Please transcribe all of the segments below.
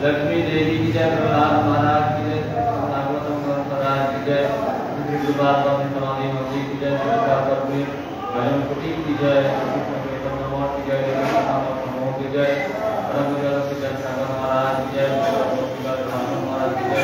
लक्ष्मी देवी की जय, प्रहलाद महाराज की जय, भागवतम महाराज की जय, श्री गुरुवार समाधि मंदिर की जय, श्री भजन कुटी की जय, की जय, की जय, महाराज की जय, महाराज की जय,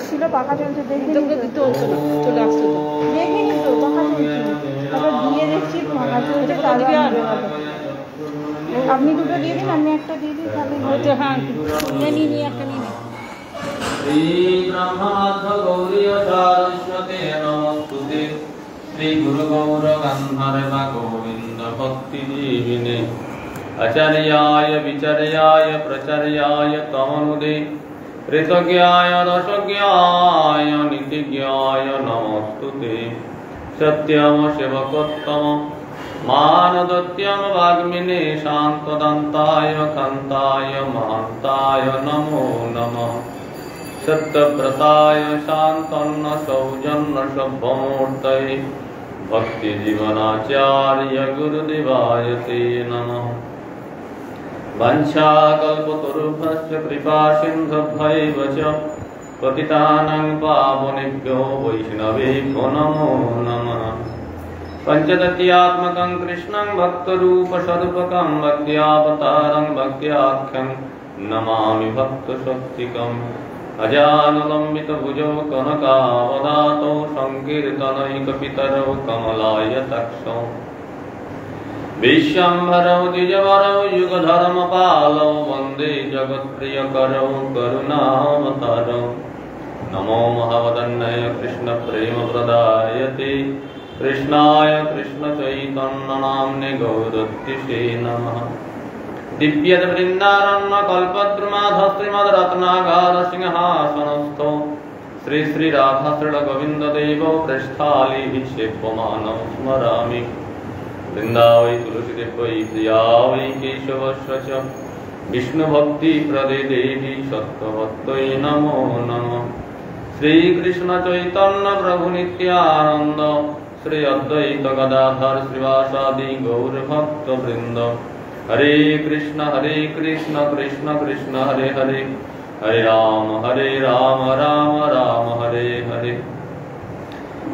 ছিল পাখা চলছে দেখে চলে আসতো দেখিনি তো পাখা চলছে তারপর দিয়ে দেখছি পাখা চলছে আপনি দুটো দিয়ে দিন আমি একটা দিয়ে দিই তাহলে হয়তো হ্যাঁ নিয়ে একটা নিয়ে নিই श्री ब्रह्माथ गौरी सारस्वते नमस्तुते श्री गुरु गौर गंधर्व गोविंद भक्ति जीविने आचार्याय विचार्याय प्रचार्याय तमनुदे ऋतज्ञाय दशज्ञाय नीतिज्ञाय नमस्तुते सत्यम सेवकोत्तम मानदत्यम वाग्मिने शांतदंताय कांताय महांताय नमो नमः सत्यव्रताय शांतन्न सौजन्य सभ्यमूर्तये भक्ति जीवनाचार्य गुरुदेवाय ते नमः वंशाकल्पतरुभ्यश्च कृपा सिन्धुभ्यैव च पतितानां पावनेभ्यो वैष्णवेभ्यो नमो नमः पंचदत्यात्मकं कृष्णं भक्तरूपसदुपकं भक्त्यावतारं भक्त्याख्यं नमामि भक्तशक्तिकम् अजानुलम्बितभुजौ कनकावदातौ संकीर्तनैकपितरौ कमलायताक्षौ विश्वम्भरौ द्विजवरौ युगधर्मपालौ वन्दे जगत्प्रियकरौ करुणावतारौ नमो महावदन्नाय कृष्णप्रेमप्रदायते कृष्णाय कृष्णचैतन्यनाम्ने गौरत्तिषे नमः दिव्यवृन्दारण्य कल्पद्रुमाध श्रीमद्रत्नागार सिंहासनस्थो श्री श्री राधा श्रील गोविंद देवो पृष्ठाली सेव्यमानं स्मरामि वृन्दावै तुलसीदेव वै प्रिया वै केशवस्य च विष्णुभक्ति प्रदे देवी सत्त्ववत्यै नमो नमः श्रीकृष्ण चैतन्य प्रभु नित्यानंद श्री अद्वैत गदाधर श्रीवासादि गौरभक्तवृन्द हरे कृष्ण कृष्ण कृष्ण हरे हरे हरे राम राम राम हरे हरे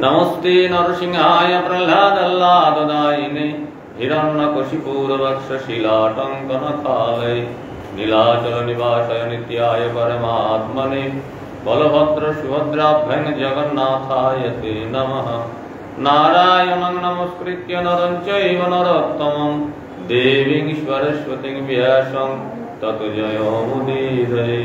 नमस्ते नरसिंहाय प्रह्लादल्लाददायिने हिरण्यकशिपूर्वक्षशिलाटङ्कनकालये नीलाचल निवासाय नित्याय परमात्मने बलभद्र सुभद्राभ्यां जगन्नाथाय ते नमः नारायणं नमस्कृत्य नरं चैव नरोत्तमं देवीं सरस्वतीं व्यासं ततो जयमुदीरये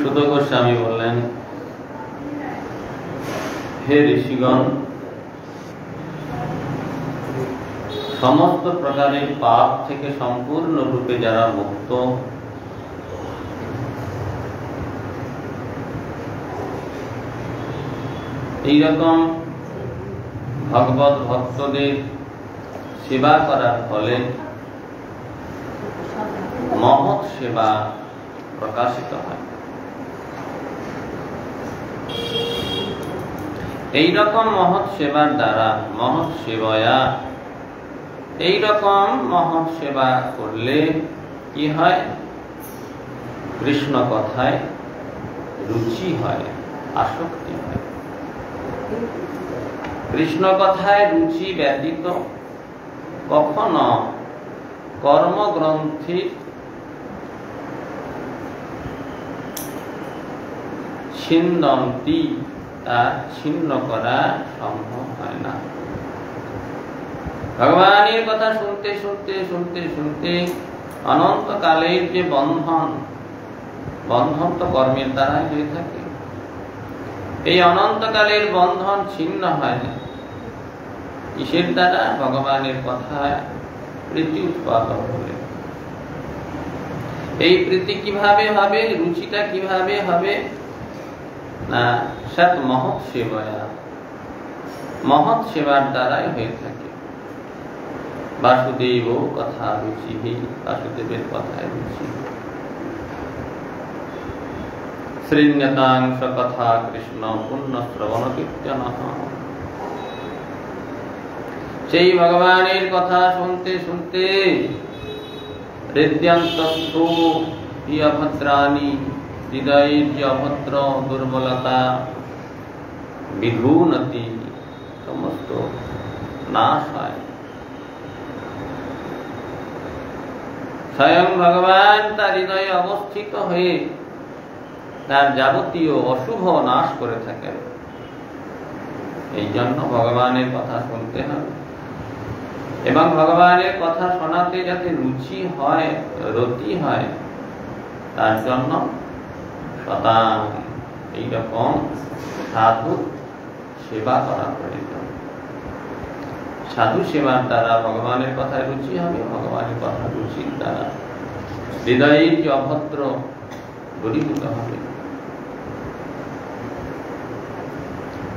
सुत गोस्वामी बोलें हे ऋषिगण समस्त प्रकार पाप থেকে সম্পূর্ণ রূপে যারা মুক্ত এই রকম ভগবত ভক্তদের সেবা করার ফলে মহৎ সেবা প্রকাশিত হয়। এই রকম মহৎ সেবার দ্বারা মহৎ সেবয়া এই রকম মহৎ সেবা করলে কি হয়? কৃষ্ণ কথায় রুচি হয়, আসক্তি হয়। কৃষ্ণ কথায় রুচি ব্যতীত কখনো কর্মগ্রন্থি ছিন্দন্তি, তা ছিন্ন করা সম্ভব হয় না। ভগবানের কথা শুনতে শুনতে শুনতে শুনতে অনন্তকালের যে বন্ধন তো কর্মের দ্বারাই হয়ে থাকে। এই অনন্তকালের বন্ধন ছিন্ন হয় না কিসের দ্বারা? ভগবানের কথায় প্রীতি উৎপাদন করে। এই প্রীতি কিভাবে হবে? রুচিটা কিভাবে হবে না? সৎ মহৎ সেবায়া, মহৎ সেবার দ্বারাই হয়ে থাকে। বাসুদেব কথা রুচি, বাসুদেবের কথায় রুচি। শ্রীন্যতাংশ কথা কৃষ্ণ পুণ্য শ্রবণ কীর্তন। সেই ভগবানের কথা শুনতে শুনতে হৃদয়ন্তস্থ অভদ্রাণী, হৃদয়ের যে অভদ্র দুর্বলতা, বিধূনতি, সমস্ত নাশ হয়। স্বয়ং ভগবান তার হৃদয়ে অবস্থিত হয়ে তার যাবতীয় অশুভ নাশ করে থাকেন। এই জন্য ভগবানের কথা শুনতে হবে এবং ভগবানের কথা শোনাতে যাতে রুচি হয়, রতি হয়, তার জন্য শতাং এইরকম সাধু সেবা করা প্রয়োজন। সাধু সেবার দ্বারা ভগবানের কথায় রুচি হবে, ভগবানের কথা রুচির দ্বারা হৃদয়ের যে অভদ্র দূরীভূত হবে।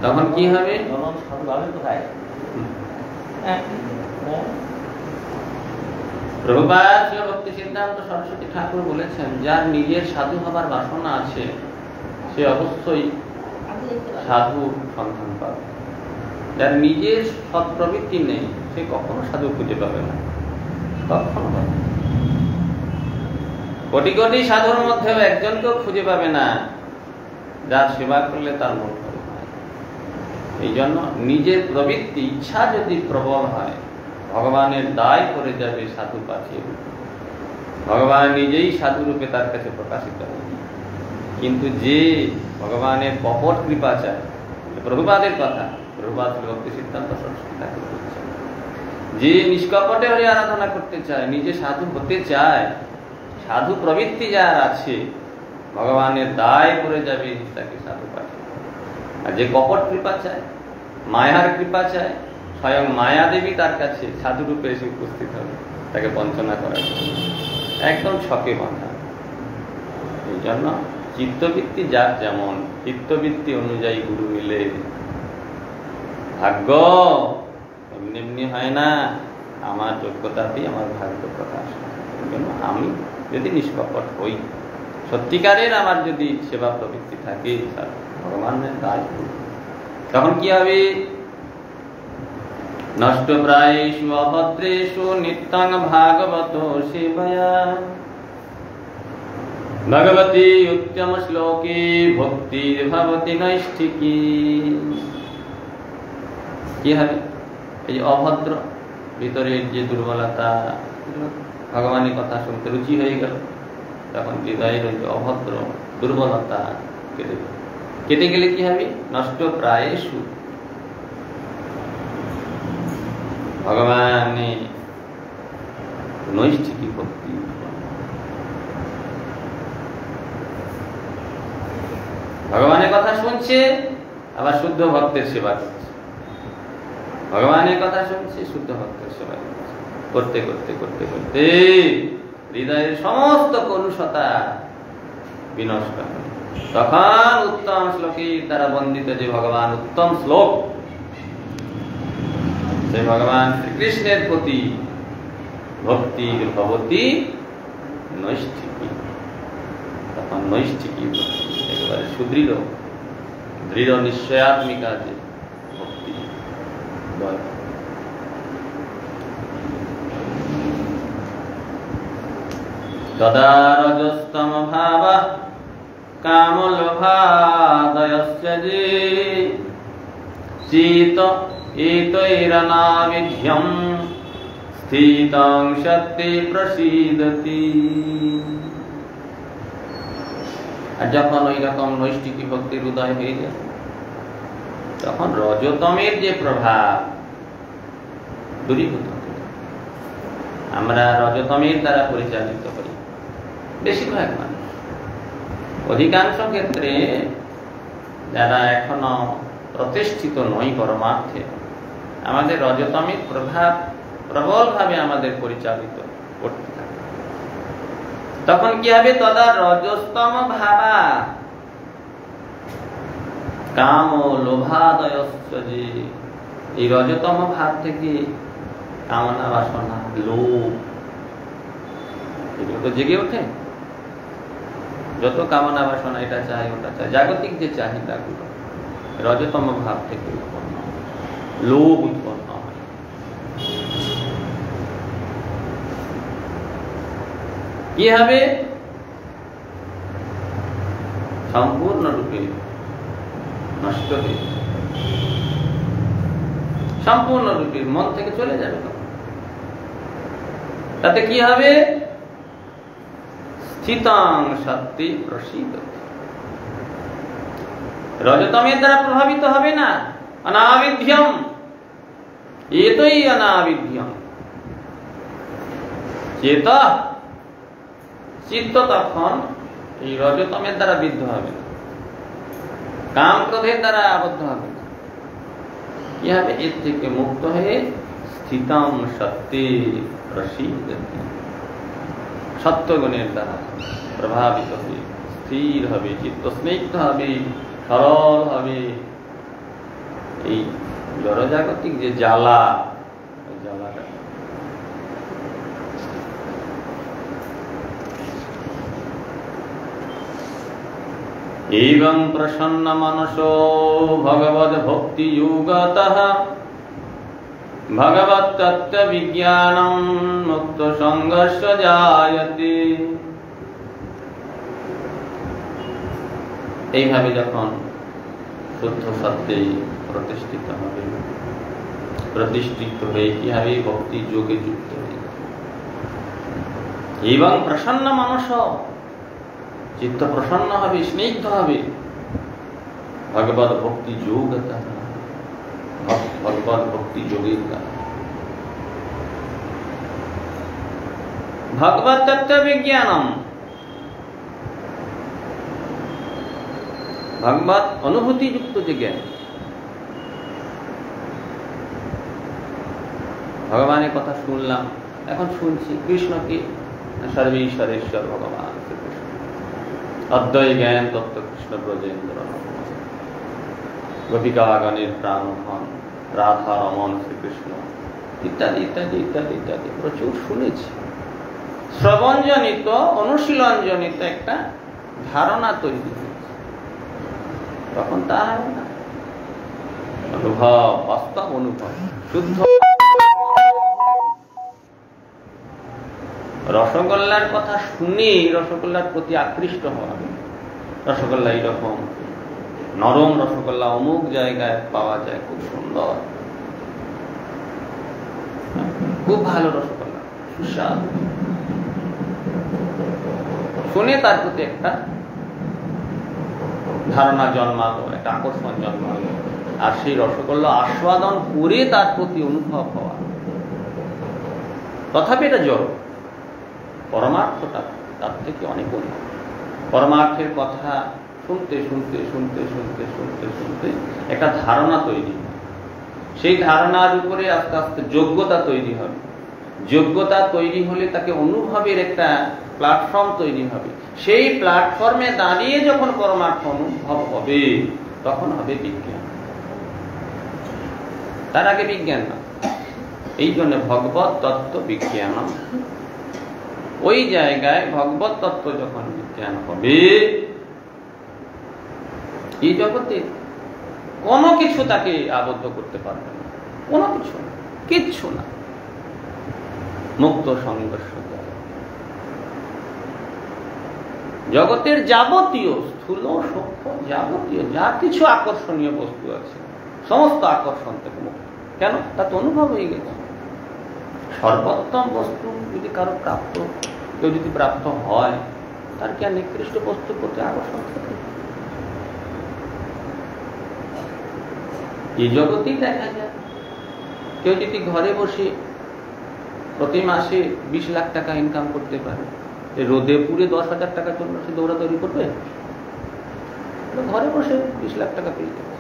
তখন কি হবে? প্রভুপাদ শ্রী ভক্তি সিদ্ধান্ত সরস্বতী ঠাকুর বলেছেন, যার নিজের সাধু হবার বাসনা আছে সে অবশ্যই সাধু সন্ধান পাবে। যার নিজের সৎ প্রবৃত্তি নেই সে কখনো সাধু খুঁজে পাবে না, কখনো পাবে না। কোটি কোটি সাধুর মধ্যেও একজনকেও খুঁজে পাবে না যার সেবা করলে তার মন ভালো হয়। এই জন্য নিজের প্রবৃত্তি, ইচ্ছা যদি প্রবল হয়, ভগবানের দায় করে যাবে সাধু পাঠিয়ে। ভগবান নিজেই সাধু রূপে তার কাছে প্রকাশিত হবে। কিন্তু যে ভগবানের কপট কৃপা চায়, প্রভুপাদের কথা, প্রভুপাদ ভক্তি সিদ্ধান্ত সরস্বতী ঠাকুর বলছেন, যে নিষ্কপটে হয়ে আরাধনা করতে চায়, নিজে সাধু হতে চায়, সাধু প্রবৃত্তি যার আছে, ভগবানের দায় করে যাবে তাকে সাধু পাঠিয়ে। আর যে কপট কৃপা চায়, মায়ার কৃপা চায়, স্বয়ং মায়া দেবী তার কাছে সাধু রূপে এসে উপস্থিত হবে তাকে বঞ্চনা করার জন্য, একদম ছকে বাঁধা। এই জন্য চিত্তবৃত্তি যার যেমন, চিত্তবৃত্তি অনুযায়ী গুরু মিলে। ভাগ্য এমনি এমনি হয় না, আমার যোগ্যতাতেই আমার ভাগ্য প্রকাশ হয়। এই জন্য আমি যদি নিষ্কপট হই, সত্যিকারের আমার যদি সেবা প্রবৃত্তি থাকে, ভগবানের দায়, তখন কি হবে? নষ্ট প্রায়েষু অভদ্রেষু নিত্যং ভাগবত সেবয়া ভগবতী উত্তম শ্লোকে ভক্তির ভবতি নৈষ্ঠিকী। কি হবে? এই অভদ্র ভিতরের যে দুর্বলতা, ভগবানের কথা শুনতে রুচি হয়ে গেল, তখন হৃদয়ের ওই যে অভদ্র দুর্বলতা কেটে গেলে কি হবে? নষ্ট প্রায়েষু, ভগবানে নৈষ্ঠিকী ভক্তি। ভগবানের কথা শুনছে, আবার শুদ্ধ ভক্তের সেবা করছে। ভগবানের কথা শুনছে, শুদ্ধ ভক্তের সেবা করছে। করতে করতে করতে করতে হৃদয়ের সমস্ত কলুষতা বিনষ্ট হয়। তখন উত্তম শ্লোকের দ্বারা বন্দিত যে ভগবান উত্তম শ্লোক, সেই ভগবান শ্রীকৃষ্ণের প্রতি ভক্তির ভবতি নৈষ্ঠিকী। তখন নৈষ্ঠিকী ভক্তি একেবারে সুদৃঢ়, দৃঢ় নিশ্চয়াত্মিকা যে ভক্তি। তদা রজস্তম ভাবা কামলোভাদয়স্য যে চিত এতৈরনাবিধ্যম স্থিতং শক্তি প্রসীদতি। আর যখন ওই রকম নৈষ্ঠিকী ভক্তির উদয় হয়ে যায়, তখন রজতমের যে প্রভাব দূরীভূত হয়ে যায়। আমরা রজতমের দ্বারা পরিচালিত হই বেশিরভাগ মানুষ। অধিকাংশ ক্ষেত্রে যারা এখনো প্রতিষ্ঠিত নয় পরমার্থে, আমাদের রজতমের প্রভাব প্রবলভাবে আমাদের পরিচালিত করতে থাকে। তখন কি হবে? তদা রজস্তম ভাবা কাম ও লোভাদয়স্য যে, এই রজতম ভাব থেকে কামনা বাসনা লোভ এগুলো তো জেগে ওঠে। যত কামনা বাসনা, এটা চাই ওটা চাই, জাগতিক যে চাহিদাগুলো রজতম ভাব থেকে উৎপন্ন হয়, লোভ উৎপন্ন হয়। কি হবে? সম্পূর্ণরূপে নষ্ট হয়ে যাবে, সম্পূর্ণরূপে মন থেকে চলে যাবে। তাতে কি হবে? স্থিতং শক্তি প্রসীদতি। রজতমের দ্বারা প্রভাবিত হবে না, অনাবিধ্যম, এতই অনাবিধ্যম। চেত চিত্ত তখন এই রজতমের দ্বারা বিদ্ধ হবে না, কাম ক্রোধের দ্বারা আবদ্ধ হবে না। কি হবে? এর থেকে মুক্ত হয়ে স্থিতং সত্যি প্রসীদতি, সত্যগুণের দ্বারা প্রভাবিত হবে, স্থির হবে, চিত্ত স্নিগ্ধ হবে, সরল হবে। এই জড়জাগতিক যে জ্বালা, ওই জ্বালাটা एवं प्रसन्न मनसो भगवद भक्ति युगतः भगवत तत्व विज्ञानम मुक्त संघर्ष जायते। এইভাবে যখন শুদ্ধ সত্যে প্রতিষ্ঠিত হবে, প্রতিষ্ঠিত হয়ে কি হবে? ভক্তি যোগে যুক্ত হবে। এবং প্রসন্ন মানস, চিত্ত প্রসন্ন হবে, স্নিগ্ধ হবে। ভগবত ভক্তি যোগ, ভগবত ভক্তি যোগের দ্বারা ভগবত তত্ত্ব বিজ্ঞানম, ভগবত অনুভূতি যুক্ত যে জ্ঞান, ভগবানের কথা শুনলাম, এখন শুনছি কৃষ্ণকে, সর্বেশ্বরেশ্বর ভগবান শ্রীকৃষ্ণ, অদ্বয় জ্ঞান তত্ত্ব কৃষ্ণ ব্রজেন্দ্র, গোপিকাগণের প্রাণধন রাধা রমন শ্রীকৃষ্ণ ইত্যাদি ইত্যাদি ইত্যাদি ইত্যাদি প্রচুর শুনেছি। শ্রবণজনিত অনুশীলনজনিত একটা ধারণা তৈরি হয়েছে। তখন তা হবে না, অনুভব, বাস্তব অনুভব, শুদ্ধ। রসগোল্লার কথা শুনে রসগোল্লার প্রতি আকৃষ্ট হওয়া, রসগোল্লা এইরকম নরম রসগোল্লা অমুক জায়গায় পাওয়া যায়, খুব সুন্দর, খুব ভালো রসগোল্লা, সুস্বাদু, শুনে তার প্রতি একটা ধারণা জন্মালো, একটা আকর্ষণ জন্মালো, আর সেই রসগোল্লা আস্বাদন করে তার প্রতি অনুভব হওয়া। তথাপি এটা জড়, পরমার্থটা তার থেকে অনেক অন্য। পরমার্থের কথা শুনতে শুনতে শুনতে শুনতে শুনতে শুনতে একটা ধারণা তৈরি হয়, সেই ধারণার উপরে আস্তে আস্তে যোগ্যতা তৈরি হবে। যোগ্যতা তৈরি হলে তাকে অনুভবের একটা প্ল্যাটফর্ম তৈরি হবে। সেই প্ল্যাটফর্মে দাঁড়িয়ে যখন পরমার্থ অনুভব হবে, তখন হবে বিজ্ঞান। তার আগে বিজ্ঞান না। এই জন্য ভগবত তত্ত্ব বিজ্ঞান, ওই জায়গায় ভগবত তত্ত্ব যখন বিজ্ঞান হবে, এই জগতে কোনো কিছু তাকে আবদ্ধ করতে পারবে না, কোনো কিছু না, কিচ্ছু না। মুক্ত সংঘর্ষ জগতের যাবতীয় স্থূল সূক্ষ্ম যাবতীয় যা কিছু আকর্ষণীয় বস্তু আছে সমস্ত আকর্ষণ থেকে মুক্ত। কেন? তা তো অনুভব হয়ে গেছে। সর্বোত্তম বস্তু যদি কারো প্রাপ্ত, কেউ যদি প্রাপ্ত হয়, তার কি আর নিকৃষ্ট বস্তুর প্রতি আকর্ষণ থাকে? এই জগতেই দেখা যায় কেউ যদি ঘরে বসে প্রতি মাসে 20 লাখ টাকা ইনকাম করতে পারে, রোদে পুড়ে 10,000 টাকার জন্য সে দৌড়াদৌড়ি করবে? ঘরে বসে 20 লাখ টাকা পেয়ে যাবে,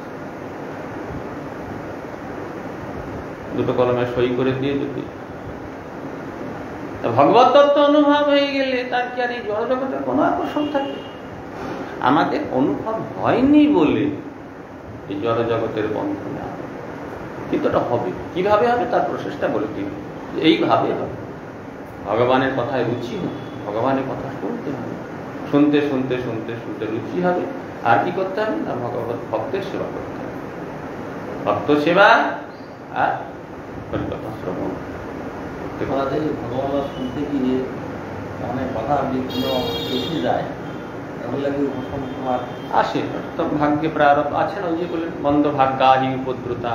দুটো কলমে সই করে দিয়ে যদি। ভগবত তত্ত্ব অনুভব হয়ে গেলে তার কি আর এই জড়জগতের কোনো আকর্ষণ থাকে? আমাদের অনুভব হয়নি বলে এই জড়জগতের বন্ধনে, কিন্তু এটা হবে। কিভাবে হবে তার প্রসেসটা বলে দিন। এইভাবে হবে, ভগবানের কথায় রুচি হবে, ভগবানের কথা শুনতে হবে, শুনতে শুনতে শুনতে শুনতে রুচি হবে। আর কি করতে হবে না, ভগবত ভক্তের সেবা করতে হবে। ভক্ত সেবা আর হরিকথা শ্রবণ। ভগবান শুনতে গিয়ে অনেক কথা বিঘ্ন এসে যায়, তাহলে কি উপশম তোমার আসে? তো ভাগ্যে প্রারব্ধ আছে না, ওই যে বললেন মন্দ ভাগ্যাহি উপদ্রুতা,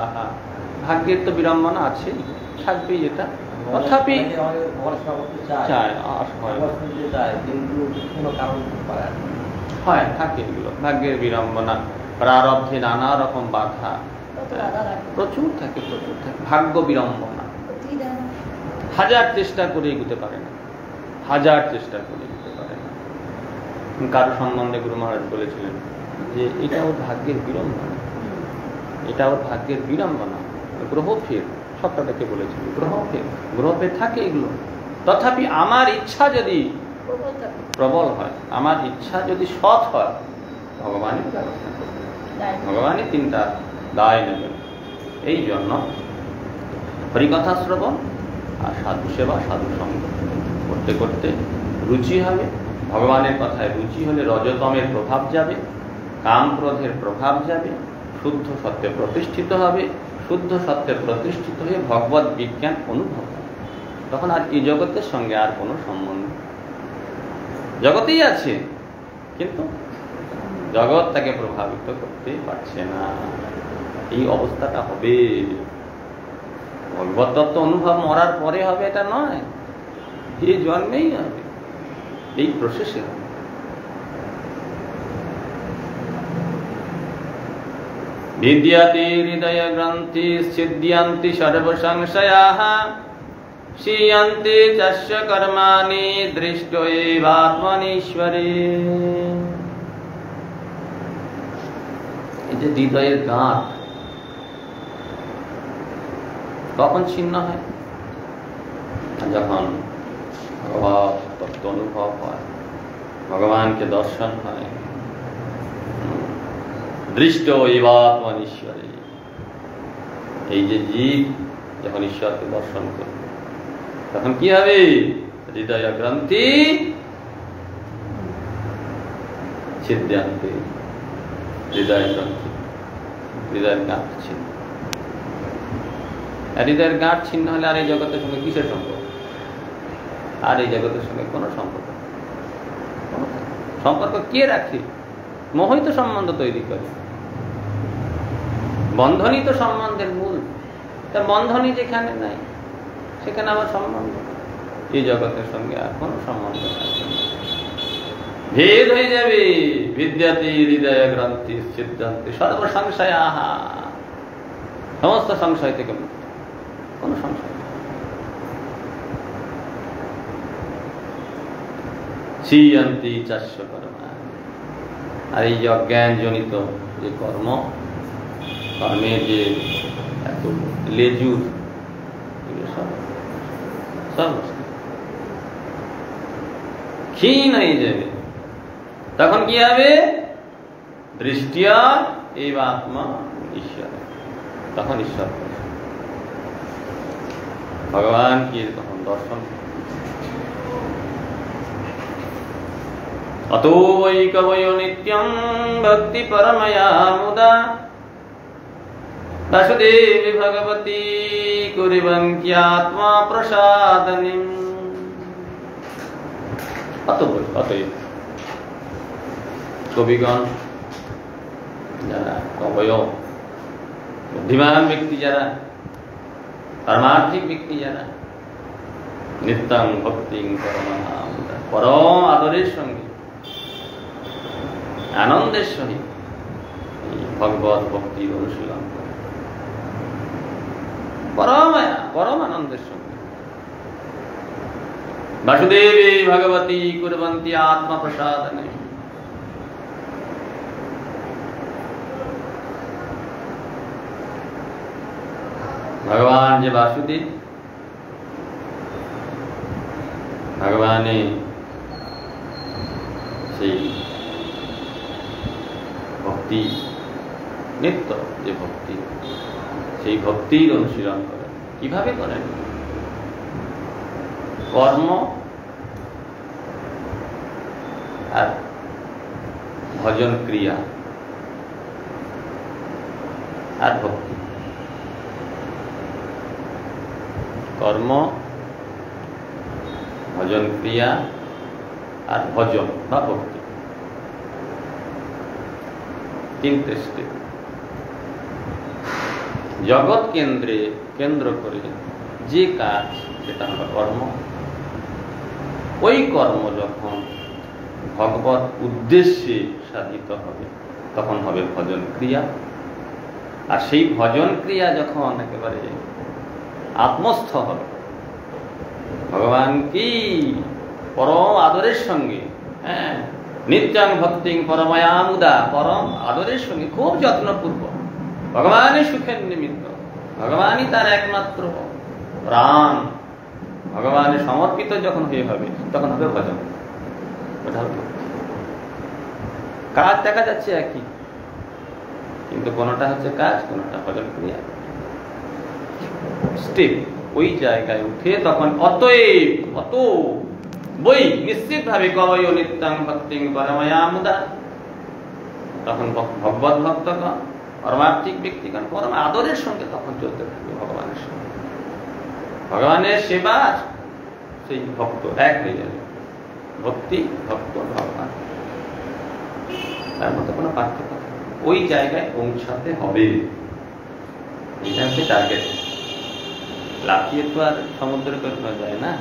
ভাগ্যের তো বিড়ম্বনা আছে, থাকবেই এটা। তথাপি হয় থাকে এগুলো, ভাগ্যের বিড়ম্বনা, প্রারব্ধে নানা রকম বাধা প্রচুর থাকে, প্রচুর থাকে। ভাগ্য বিড়ম্বনা হাজার চেষ্টা করে এগুতে পারে না, হাজার চেষ্টা করে এগুতে পারে না। কারো সম্বন্ধে গুরু মহারাজ বলেছিলেন যে এটা ওর ভাগ্যের বিড়ম্বনা, এটা ওর ভাগ্যের বিড়ম্বনা, গ্রহ ফের, সবটাকে বলেছিল গ্রহ ফের থাকে এগুলো। তথাপি আমার ইচ্ছা যদি প্রবল হয়, আমার ইচ্ছা যদি সৎ হয়, ভগবানই ব্যবস্থা করবে, ভগবানই তিনটা দায় নেবেন। এই জন্য হরিকথা শ্রবণ আর সাধু সেবা, সাধু সঙ্গ করতে করতে রুচি হবে। ভগবানের কথায় রুচি হলে রজতমের প্রভাব যাবে, কাম ক্রোধের প্রভাব যাবে, শুদ্ধ সত্যে প্রতিষ্ঠিত হবে। শুদ্ধ সত্যে প্রতিষ্ঠিত হয়ে ভগবত বিজ্ঞান অনুভব হবে। তখন আর এই জগতের সঙ্গে আর কোনো সম্বন্ধ, জগতেই আছে কিন্তু জগৎ তাকে প্রভাবিত করতে পারছে না। এই অবস্থাটা হবে। ভগবত তত্ত্ব অনুভব মরার পরে হবে এটা নয়, এই জন্মেই হবে, এই প্রসেসে হবে। বিদ্যাতি হৃদয় গ্রন্থি সিদ্ধ্যন্তি সর্বসংশয়াঃ ক্ষীয়ন্তি তস্য কর্মাণি দৃষ্টৈবাত্মনীশ্বরে। এই যে হৃদয়ের গাঁট কখন ছিন্ন হয়? যখন ভগবত তত্ত্ব অনুভব হয়, ভগবানকে দর্শন হয়। দৃষ্ট এবাত্মনীশ্বরে, এই যে জীব যখন ঈশ্বরকে দর্শন করবে তখন কি হবে? হৃদয় গ্রন্থি ছিদ্যান্তে, হৃদয় গ্রন্থি, হৃদয়ের গাঁট ছিন্ন। হৃদয়ের গাঁট ছিন্ন হলে আর এই জগতের সঙ্গে কিসের সম্পর্ক? আর এই জগতের সঙ্গে কোনো সম্পর্ক, সম্পর্ক কে রাখে? মোহই তো সম্বন্ধ তৈরি করে, বন্ধনই তো সম্বন্ধের মূল। তা বন্ধনই যেখানে নাই সেখানে আবার সম্বন্ধ, এই জগতের সঙ্গে আর কোনো সম্বন্ধ থাকবে না, ভেদ হয়ে যাবে। বিদ্যাতি হৃদয় গ্রন্থি সিদ্ধান্তি সর্বসংশয়াঃ, সমস্ত সংশয় থেকে মুক্ত, কোনো সংশয় নেই। ক্ষীয়ন্তি তস্য কর্মাণি, আর এই যে অজ্ঞান জনিত যে কর্ম, কর্মের যে এত লেজুর, সব ক্ষীণ হয়ে যাবে। তখন কি হবে? দৃষ্টিয়া এই আত্মা ঈশ্বর, তখন ঈশ্বর ভগবান কি তখন দর্শন। अतो वै कवयो नित्यं भक्ति परमया मुदा वासुदेवी भगवती कुर्वन्त्यात्मा प्रसादनीम्। अतएव কবিগণ যারা কবয়, বুদ্ধিমান ব্যক্তি যারা, পারমার্থিক ব্যক্তি যারা, নিত্যং ভক্তিং পরমানন্দা, পরম আদরের সঙ্গে আনন্দের সহিত এই ভগবত ভক্তি অনুশীলন করে, পরম আনন্দের সঙ্গে। বাসুদেবে ভগবতী কুর্বন্তি আত্মা প্রসাদনে। ভগবান যে বাসুদেব, ভগবানে সেই ভক্তি, নিত্য যে ভক্তি, সেই ভক্তির অনুশীলন করেন। কিভাবে করেন? কর্ম আর ভজন ক্রিয়া আর ভক্তি। কর্ম, ভজন ক্রিয়া আর ভজন বা ভক্তি, তিনটে স্টেপ। জগৎ কেন্দ্র করে যে কাজ, সেটা হলো কর্ম। ওই কর্ম যখন ভগবত উদ্দেশ্যে সাধিত হবে, তখন হবে ভজন ক্রিয়া। আর সেই ভজন ক্রিয়া যখন একেবারে আত্মস্থ হবে, ভগবান কি পরম আদরের সঙ্গে, নিত্যাং ভক্তিং পরমায়ামুদা, পরম আদরের সঙ্গে খুব যত্নপূর্বক, ভগবানই সুখের নিমিত্ত, ভগবানই তার একমাত্র প্রাণ, ভগবানে সমর্পিত যখন হয়ে হবে, তখন হবে ভজন। কাজ দেখা যাচ্ছে একই, কিন্তু কোনটা হচ্ছে কাজ, কোনটা ভজন ক্রিয়া। স্টেপ ওই জায়গায় উঠে তখন অত বই নিশ্চিত ভাবে কবয় নিত্যাং ভক্তিং পরমায়ামুদা, তখন ভগবত ভক্তগণ, পরমার্থিক ব্যক্তিগণ পরম আদরের সঙ্গে তখন চলতে থাকবে ভগবানের সঙ্গে। ভগবানের সেবা, সেই ভক্ত এক হয়ে যাবে। ভক্তি, ভক্ত, ভগবান, তার মধ্যে কোনো পার্থক্য নেই। ওই জায়গায় পৌঁছাতে হবে, এটা হচ্ছে টার্গেট। লাফিয়ে তো আর সমুদ্রে পৌঁছানো যায় না,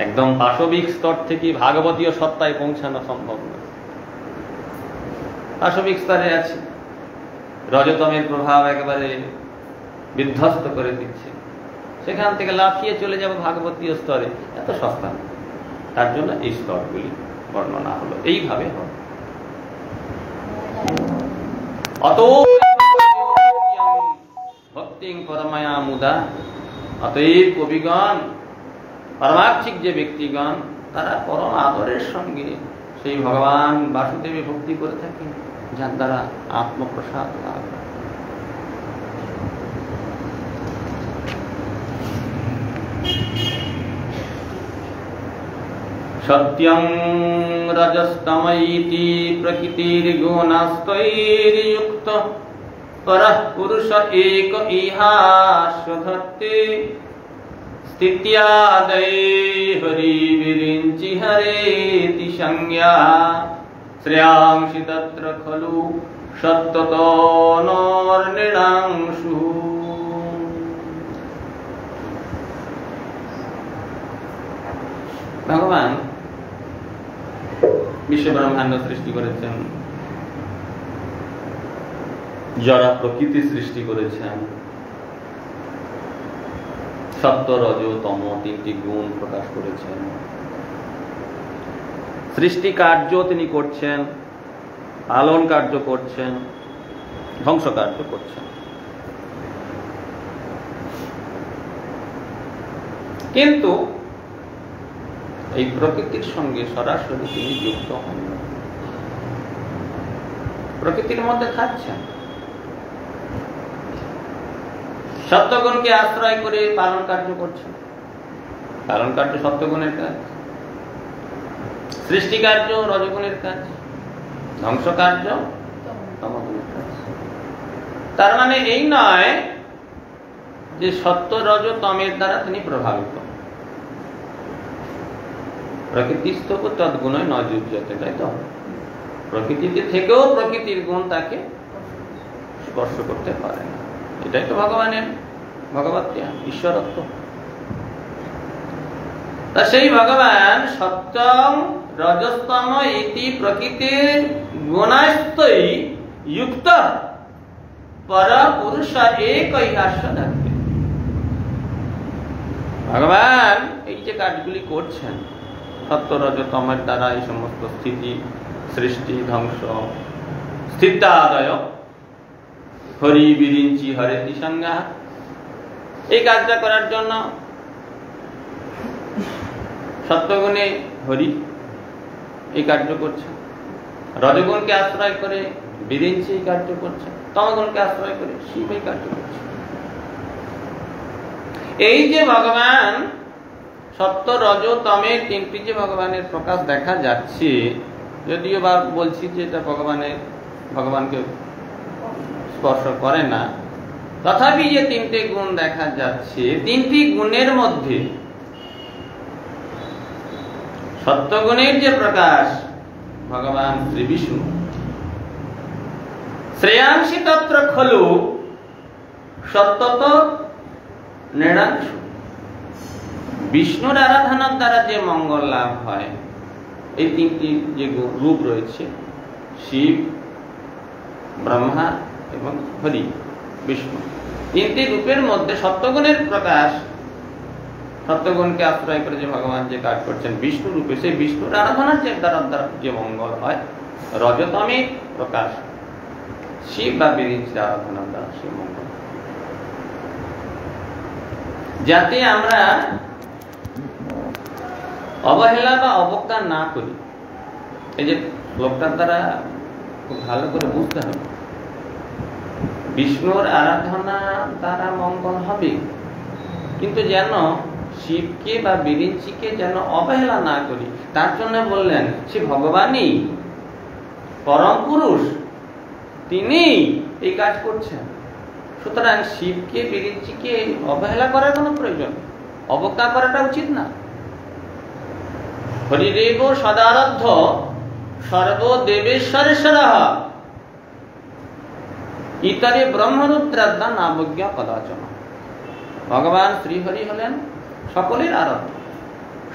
একদম পাশবিক স্তর থেকে ভাগবতীয় সত্তায় পৌঁছানো সম্ভব নয়। পাশবিক স্তরে আছে, রজতমের প্রভাব একেবারে বিধ্বস্ত করে দিচ্ছে, সেখান থেকে লাফিয়ে চলে যাব ভাগবতীয় স্তরে, এত সস্তা না। তার জন্য এই স্তরগুলি বর্ণনা হলো, এইভাবে হবে। অত ভক্তিং পরমায়ামুদা, অতএব কবিগণ, পারমার্থিক যে ব্যক্তিগণ, তারা পরম আদরের সঙ্গে সেই ভগবান বাসুদেবে ভক্তি করে থাকেন, যার দ্বারা আত্মপ্রসাদ লাভ। সত্যং রজস্তমইতি প্রকৃতির গুণস্তৈর্যুক্ত পরঃ পুরুষ এক ইহাস্বধত্তে স্থিত্যাদৈ হরি বিরিঞ্চি হরেতি সংজ্ঞা শ্রেয়াংসি তত্র খলু সত্যতো নর্নিরাংশু। ভগবান বিশ্ব ব্রহ্মাণ্ড সৃষ্টি করেছেন, যারা প্রকৃতি সৃষ্টি করেছেন, সত্য রজ তম তিনটি গুণ প্রকাশ করেছেন। সৃষ্টি কার্য তিনি করছেন, পালন কার্য করছেন, ধ্বংস কার্য করছেন। কিন্তু এই প্রকৃতির সঙ্গে সরাসরি তিনি যুক্ত হন না, প্রকৃতির মধ্যে থাকছেন, সত্যগুণকে আশ্রয় করে পালন কার্য করছেন। পালন কার্য সত্যগুণের কাজ, সৃষ্টি কার্য রজগুণের কাজ, ধ্বংস কার্য তমগুণের কাজ। তার মানে এই নয় যে সত্য রজ তমের দ্বারা তিনি প্রভাবিত। প্রকৃতিস্থ তদ্গুণই নয় যুজ্যতে, তাই তো? প্রকৃতিতে থেকেও প্রকৃতির গুণ তাকে স্পর্শ করতে পারে না। এটাই তো ভগবানের ভগবত্য, ঈশ্বরত্ব। তা সেই ভগবান সত্যম রজস্তম ইতি প্রকৃতির গুণাস্তই যুক্ত পর পুরুষ একই হাস্য থাকবে। ভগবান এই যে কাজগুলি করছেন সত্য রজতমের দ্বারা এই সমস্ত স্থিতি, সৃষ্টি, ধ্বংস, স্থিতাদয়, হরি বিরিঞ্চি হরেতি সংজ্ঞা, এই কাজটা করার জন্য সত্যগুণে হরি এই কার্য করছে, রজগুণকে আশ্রয় করে বিরিঞ্চি এই কার্য করছে, তমগুণকে আশ্রয় করে শিব এই কার্য করছে। এই যে ভগবান সত্য রজ তমের তিনটি যে ভগবানের প্রকাশ দেখা যাচ্ছে, যদিও বা বলছি যে এটা ভগবানকে স্পর্শ করে না, তথাপি যে তিনটে গুণ দেখা যাচ্ছে, তিনটি গুণের মধ্যে সত্যগুণের যে প্রকাশ ভগবান শ্রী বিষ্ণু, শ্রেয়াংশি তত্র খলু সত্যত নৃণাংশু। বিষ্ণুর আরাধনার দ্বারা যে মঙ্গল লাভ হয়, এই তিনটি যে রূপ রয়েছে, শিব, ব্রহ্মা এবং হরি, বিষ্ণু, তিনটি রূপের মধ্যে সত্যগুণের প্রকাশ, সত্যগুণকে আশ্রয় করে যে ভগবান যে কাজ করছেন বিষ্ণু রূপে, সেই বিষ্ণুর আরাধনার যে দ্বারা যে মঙ্গল হয়, রজতমে প্রকাশ শিব বা বিরিঞ্চির আরাধনার দ্বারা সে মঙ্গল, যাতে আমরা অবহেলা বা অবজ্ঞা না করি। এই যে শ্লোকটার দ্বারা খুব ভালো করে বুঝতে হবে, বিষ্ণুর আরাধনা দ্বারা মঙ্গল হবে, কিন্তু যেন শিবকে বা বিরিঞ্চিকে যেন অবহেলা না করি, তার জন্য বললেন সে ভগবানই পরম পুরুষ, তিনি এই কাজ করছেন। সুতরাং শিবকে বিরিঞ্চিকে অবহেলা করার কোনো প্রয়োজন, অবজ্ঞা করাটা উচিত না। হরিদেব সদারাধ্য সর্বদেবেশ্বরেশ্বর ইতরে ব্রহ্মরুদ্রাদ্যা নাবজ্ঞা কদাচন। ভগবান শ্রীহরি হলেন সকলের আরাধ্য,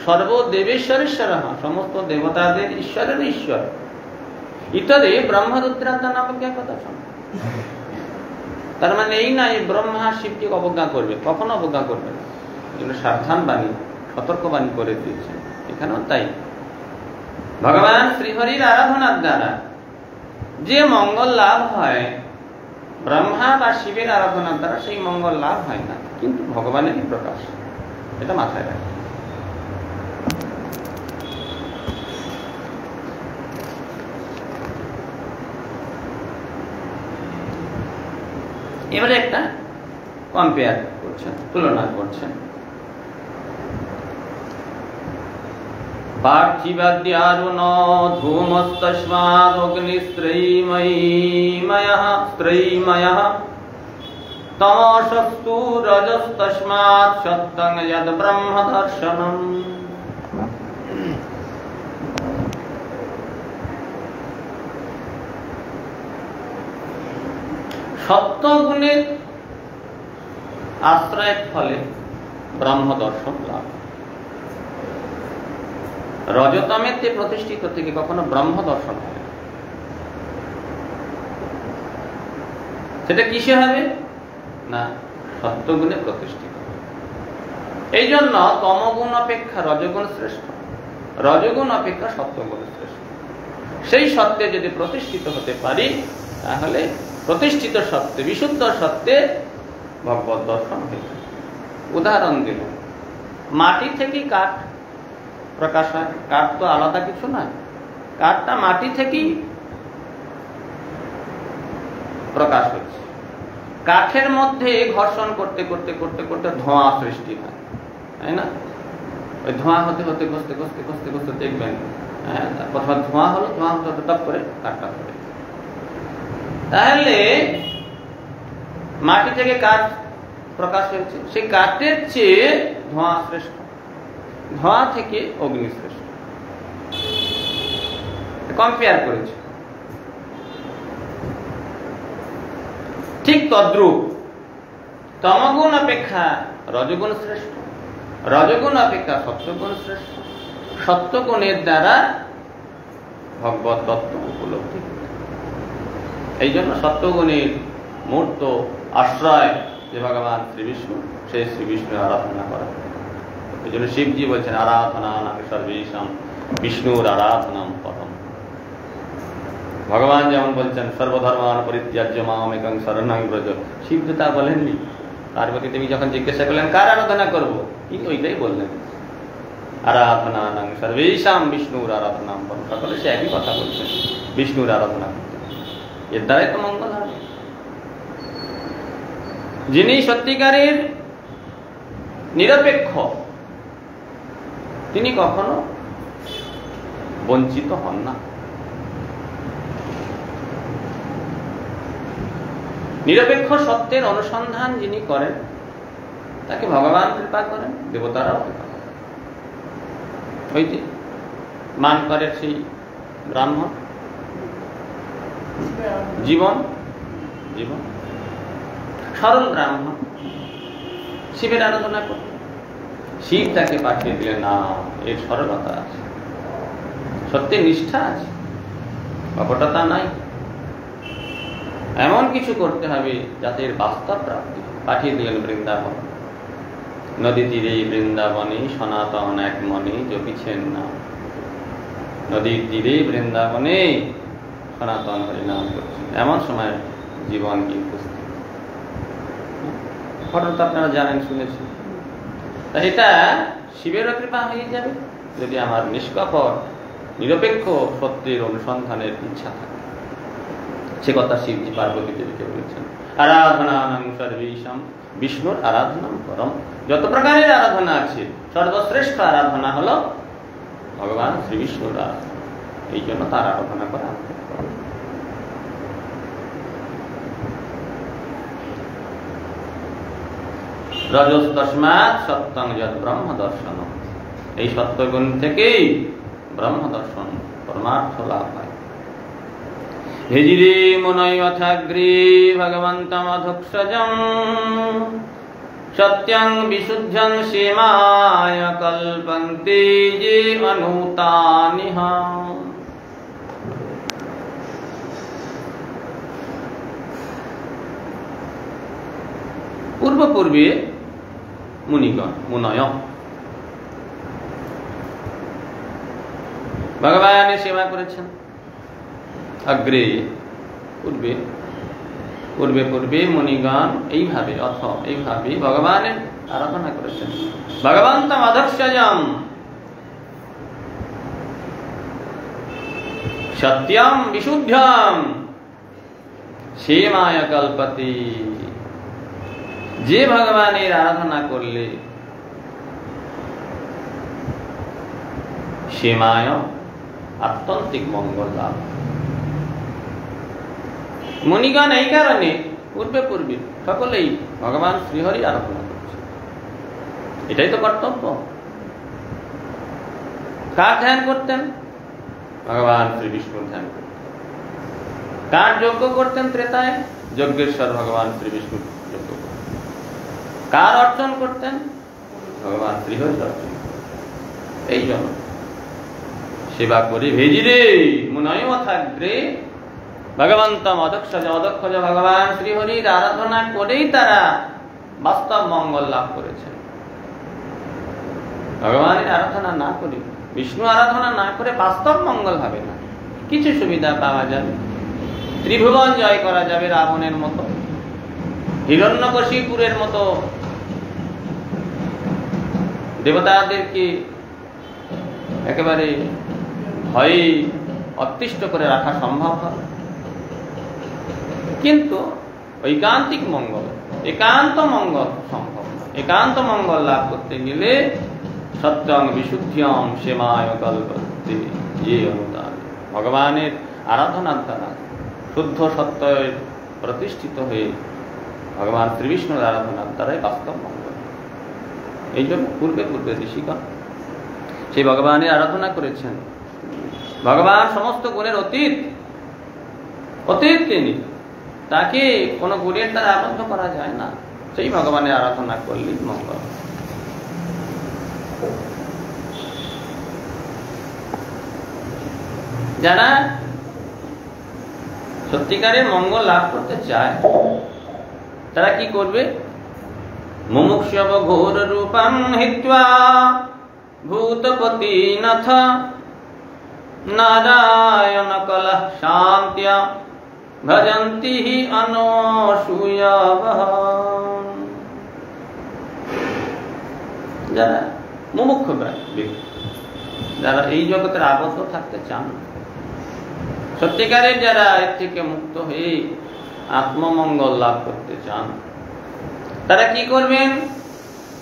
সর্বদেবেশ্বরেশ্বর, সমস্ত দেবতাদের ঈশ্বরের ঈশ্বর, ইতরে ব্রহ্মরুদ্রাদ্যা নাবজ্ঞা কদাচন। তার মানে এই না এই ব্রহ্মা শিবকে অবজ্ঞা করবে, কখনো অবজ্ঞা করবে না। সাবধান বাণী, সতর্ক বাণী করে দিয়েছে এখানেও তাই। ভগবান শ্রীহরির আরাধনার দ্বারা যে মঙ্গল লাভ হয়, ব্রহ্মা বা শিবের আরাধনার দ্বারা সেই মঙ্গল লাভ হয় না, কিন্তু ভগবানেরই প্রকাশ, এটা মাথায় রাখে। এবারে একটা কম্পেয়ার করছেন, তুলনা করছেন। পার্থিবাদ্যারুণ ধূমস্তস্মাদগ্নিস্ত্রয়ীময়ः তমসস্তু রজস্তস্মাৎ সত্যং যদ ব্রহ্ম দর্শনম। সত্যগুণের আশ্রয়ের ফলে ব্রহ্ম দর্শন লাভ। রজতমেতে প্রতিষ্ঠিত থেকে কখনো ব্রহ্ম দর্শন হবে, সেটা কিসে হবে না সত্যগুণে প্রতিষ্ঠিত। এই জন্য তমগুণ অপেক্ষা রজগুণ শ্রেষ্ঠ, রজগুণ অপেক্ষা সত্যগুণ শ্রেষ্ঠ। সেই সত্যে যদি প্রতিষ্ঠিত হতে পারি, তাহলে প্রতিষ্ঠিত সত্যে, বিশুদ্ধ সত্যে ভগবত দর্শন হয়ে যায়। উদাহরণ দিল, মাটি থেকে কাঠ প্রকাশ হয়, কাঠ তো আলাদা কিছু নয়, কাঠটা মাটি থেকেই প্রকাশ হচ্ছে। কাঠের মধ্যে ঘর্ষণ করতে করতে করতে করতে ধোঁয়া সৃষ্টি হয়, তাই না? ওই ধোঁয়া হতে হতে ঘষতে ঘষতে ঘষতে ঘষতে দেখবেন, প্রথমে ধোঁয়া হলো, ধোঁয়া হতে হতে টপ করে কাঠটা ধরে। তাহলে মাটি থেকে কাঠ প্রকাশ হয়েছে, সেই কাঠের চেয়ে ধোঁয়া শ্রেষ্ঠ, ধোঁয়া থেকে অগ্নি শ্রেষ্ঠ। কম্পেয়ার করেছে। ঠিক তদ্রূপ তমগুণ অপেক্ষা রজগুণ শ্রেষ্ঠ, রজগুণ অপেক্ষা সত্যগুণ শ্রেষ্ঠ, সত্যগুণের দ্বারা ভগবত তত্ত্ব উপলব্ধি। এই জন্য সত্যগুণের মূর্ত আশ্রয় যে ভগবান শ্রী বিষ্ণু, সেই শ্রী বিষ্ণুর আরাধনা করা। এই জন্য শিবজি বলছেন আরাধনা নাম সর্বেশাম বিষ্ণুর আরাধনাম পরম। ভগবান যেমন বলছেন সর্বধর্মান পরিত্যাজ্য মামেকং শরণং ব্রজ, শিব তো তা বলেননি। পার্বতী দেবী যখন জিজ্ঞাসা করলেন কার আরাধনা করবো, তিনি ওইটাই বললেন আরাধনা নাম সর্বেশাম বিষ্ণুর আরাধনাম পরম। সকলে সে একই কথা বলছেন, বিষ্ণুর আরাধনা করতে, এর দ্বারাই তো মঙ্গল হবে। যিনি সত্যিকারের নিরপেক্ষ, তিনি কখনো বঞ্চিত হন না। নিরপেক্ষ সত্যের অনুসন্ধান যিনি করেন, তাকে ভগবান কৃপা করেন, দেবতারাও কৃপা করেন। ওই যে মান করে সেই ব্রাহ্মণ, জীবন জীবন সরল ব্রাহ্মণ, শিবের আরাধনা করতেন। শিব তাকে পাঠিয়ে দিলেন, না এর সরলতা আছে, সত্যের নিষ্ঠা আছে, কপটতা নাই, এমন কিছু করতে হবে যাতে এর বাস্তব প্রাপ্তি। পাঠিয়ে দিলেন বৃন্দাবন। নদী তীরে বৃন্দাবনে সনাতন এক মনে জপিছেন না। নদীর তীরে বৃন্দাবনে সনাতন হরি নাম করছেন। এমন সময় জীবন কি উপস্থিত, ঘটনা আপনারা জানেন, শুনেছেন। তা এটা শিবের কৃপা হয়ে যাবে যদি আমার নিষ্কপট নিরপেক্ষ সত্যের অনুসন্ধানের ইচ্ছা থাকে। সে কথা শিবজি পার্বতী দেবীকে বলেছেন আরাধনা নাম সর্বেশাম বিষ্ণুর আরাধনা পরম। যত প্রকারের আরাধনা আছে সর্বশ্রেষ্ঠ আরাধনা হলো ভগবান শ্রী বিষ্ণুর আরাধনা। এই জন্য তার আরাধনা করা। রজস্তস্মাৎ সত্যং যৎ ব্রহ্ম দর্শন, এই সত্যগুণ থেকেই ব্রহ্ম দর্শন পরমার্থ লাভ হয়। হেজিরে মুনয়থাগ্রে ভগবন্তমধুক্ষজং সত্যং বিশুদ্ধং সীমায় কল্পন্তে যে অনুতানিহ। পূর্বে মুনিগণ মুনয় ভগবানের সেবা করেছেন। অগ্রে পূর্বে মুনিগণ এইভাবে ভগবানের আরাধনা করেছেন। ভগবন্তম অধক্ষজম সত্যম বিশুদ্ধম সেমায় কল্পতি, যে ভগবানের আরাধনা করলে সেমায় আত্যন্তিক মঙ্গল লাভ। মুনিগণ এই কারণে পূর্বে সকলেই ভগবান শ্রীহরি আরাধনা করছে। এটাই তো কর্তব্য। কার ধ্যান করতেন? ভগবান শ্রী বিষ্ণুর ধ্যান করতেন। কার যজ্ঞ করতেন? ত্রেতায় যজ্ঞেশ্বর ভগবান শ্রী বিষ্ণুর যজ্ঞ করতেন। কার অর্চন করতেন? ভগবান শ্রীহরি অর্চন। এই জন্য সেবা করে ভেজিরে মুনয় থাকবে ভগবন্তম অদক্ষজ ভগবান শ্রীহরির আরাধনা করেই তারা বাস্তব মঙ্গল লাভ করেছেন। ভগবানের আরাধনা না করে, বিষ্ণু আরাধনা না করে বাস্তব মঙ্গল হবে না। কিছু সুবিধা পাওয়া যাবে, ত্রিভুবন জয় করা যাবে রাবণের মতো, হিরণ্যকশিপুরের মতো দেবতাদেরকে একেবারে ভয়ে অতিষ্ঠ করে রাখা সম্ভব হবে। কিন্তু ঐকান্তিক মঙ্গল, একান্ত মঙ্গল সম্ভব না। একান্ত মঙ্গল লাভ করতে গেলে সত্যং বিশুদ্ধ্যং সেমায় কল্পতে যে অনুদান, ভগবানের আরাধনার দ্বারা শুদ্ধ সত্যে প্রতিষ্ঠিত হয়ে ভগবান শ্রীবিষ্ণুর আরাধনার দ্বারাই বাস্তব মঙ্গল। এই জন্য পূর্বে ঋষিগণ সেই ভগবানের আরাধনা করেছেন। ভগবান সমস্ত গুণের অতীত তিনি, তাকে কোনো গুণের দ্বারা আবদ্ধ করা যায় না। সেই ভগবানের আরাধনা করলেই মঙ্গল। যারা সত্যিকারের মঙ্গল লাভ করতে চায় তারা কি করবে? মুমুক্ষব ঘোর রূপম হিত্বা ভূতপতি নাথ নারায়ণ কলহ শান্ত্য ভজন্তি হি অনসূয়বঃ। যারা মুমুক্ষ ব্যক্তি, যারা এই জগতের আবদ্ধ থাকতে চান, সত্যিকারের যারা এর থেকে মুক্ত হয়ে আত্মমঙ্গল লাভ করতে চান, তারা কি করবেন?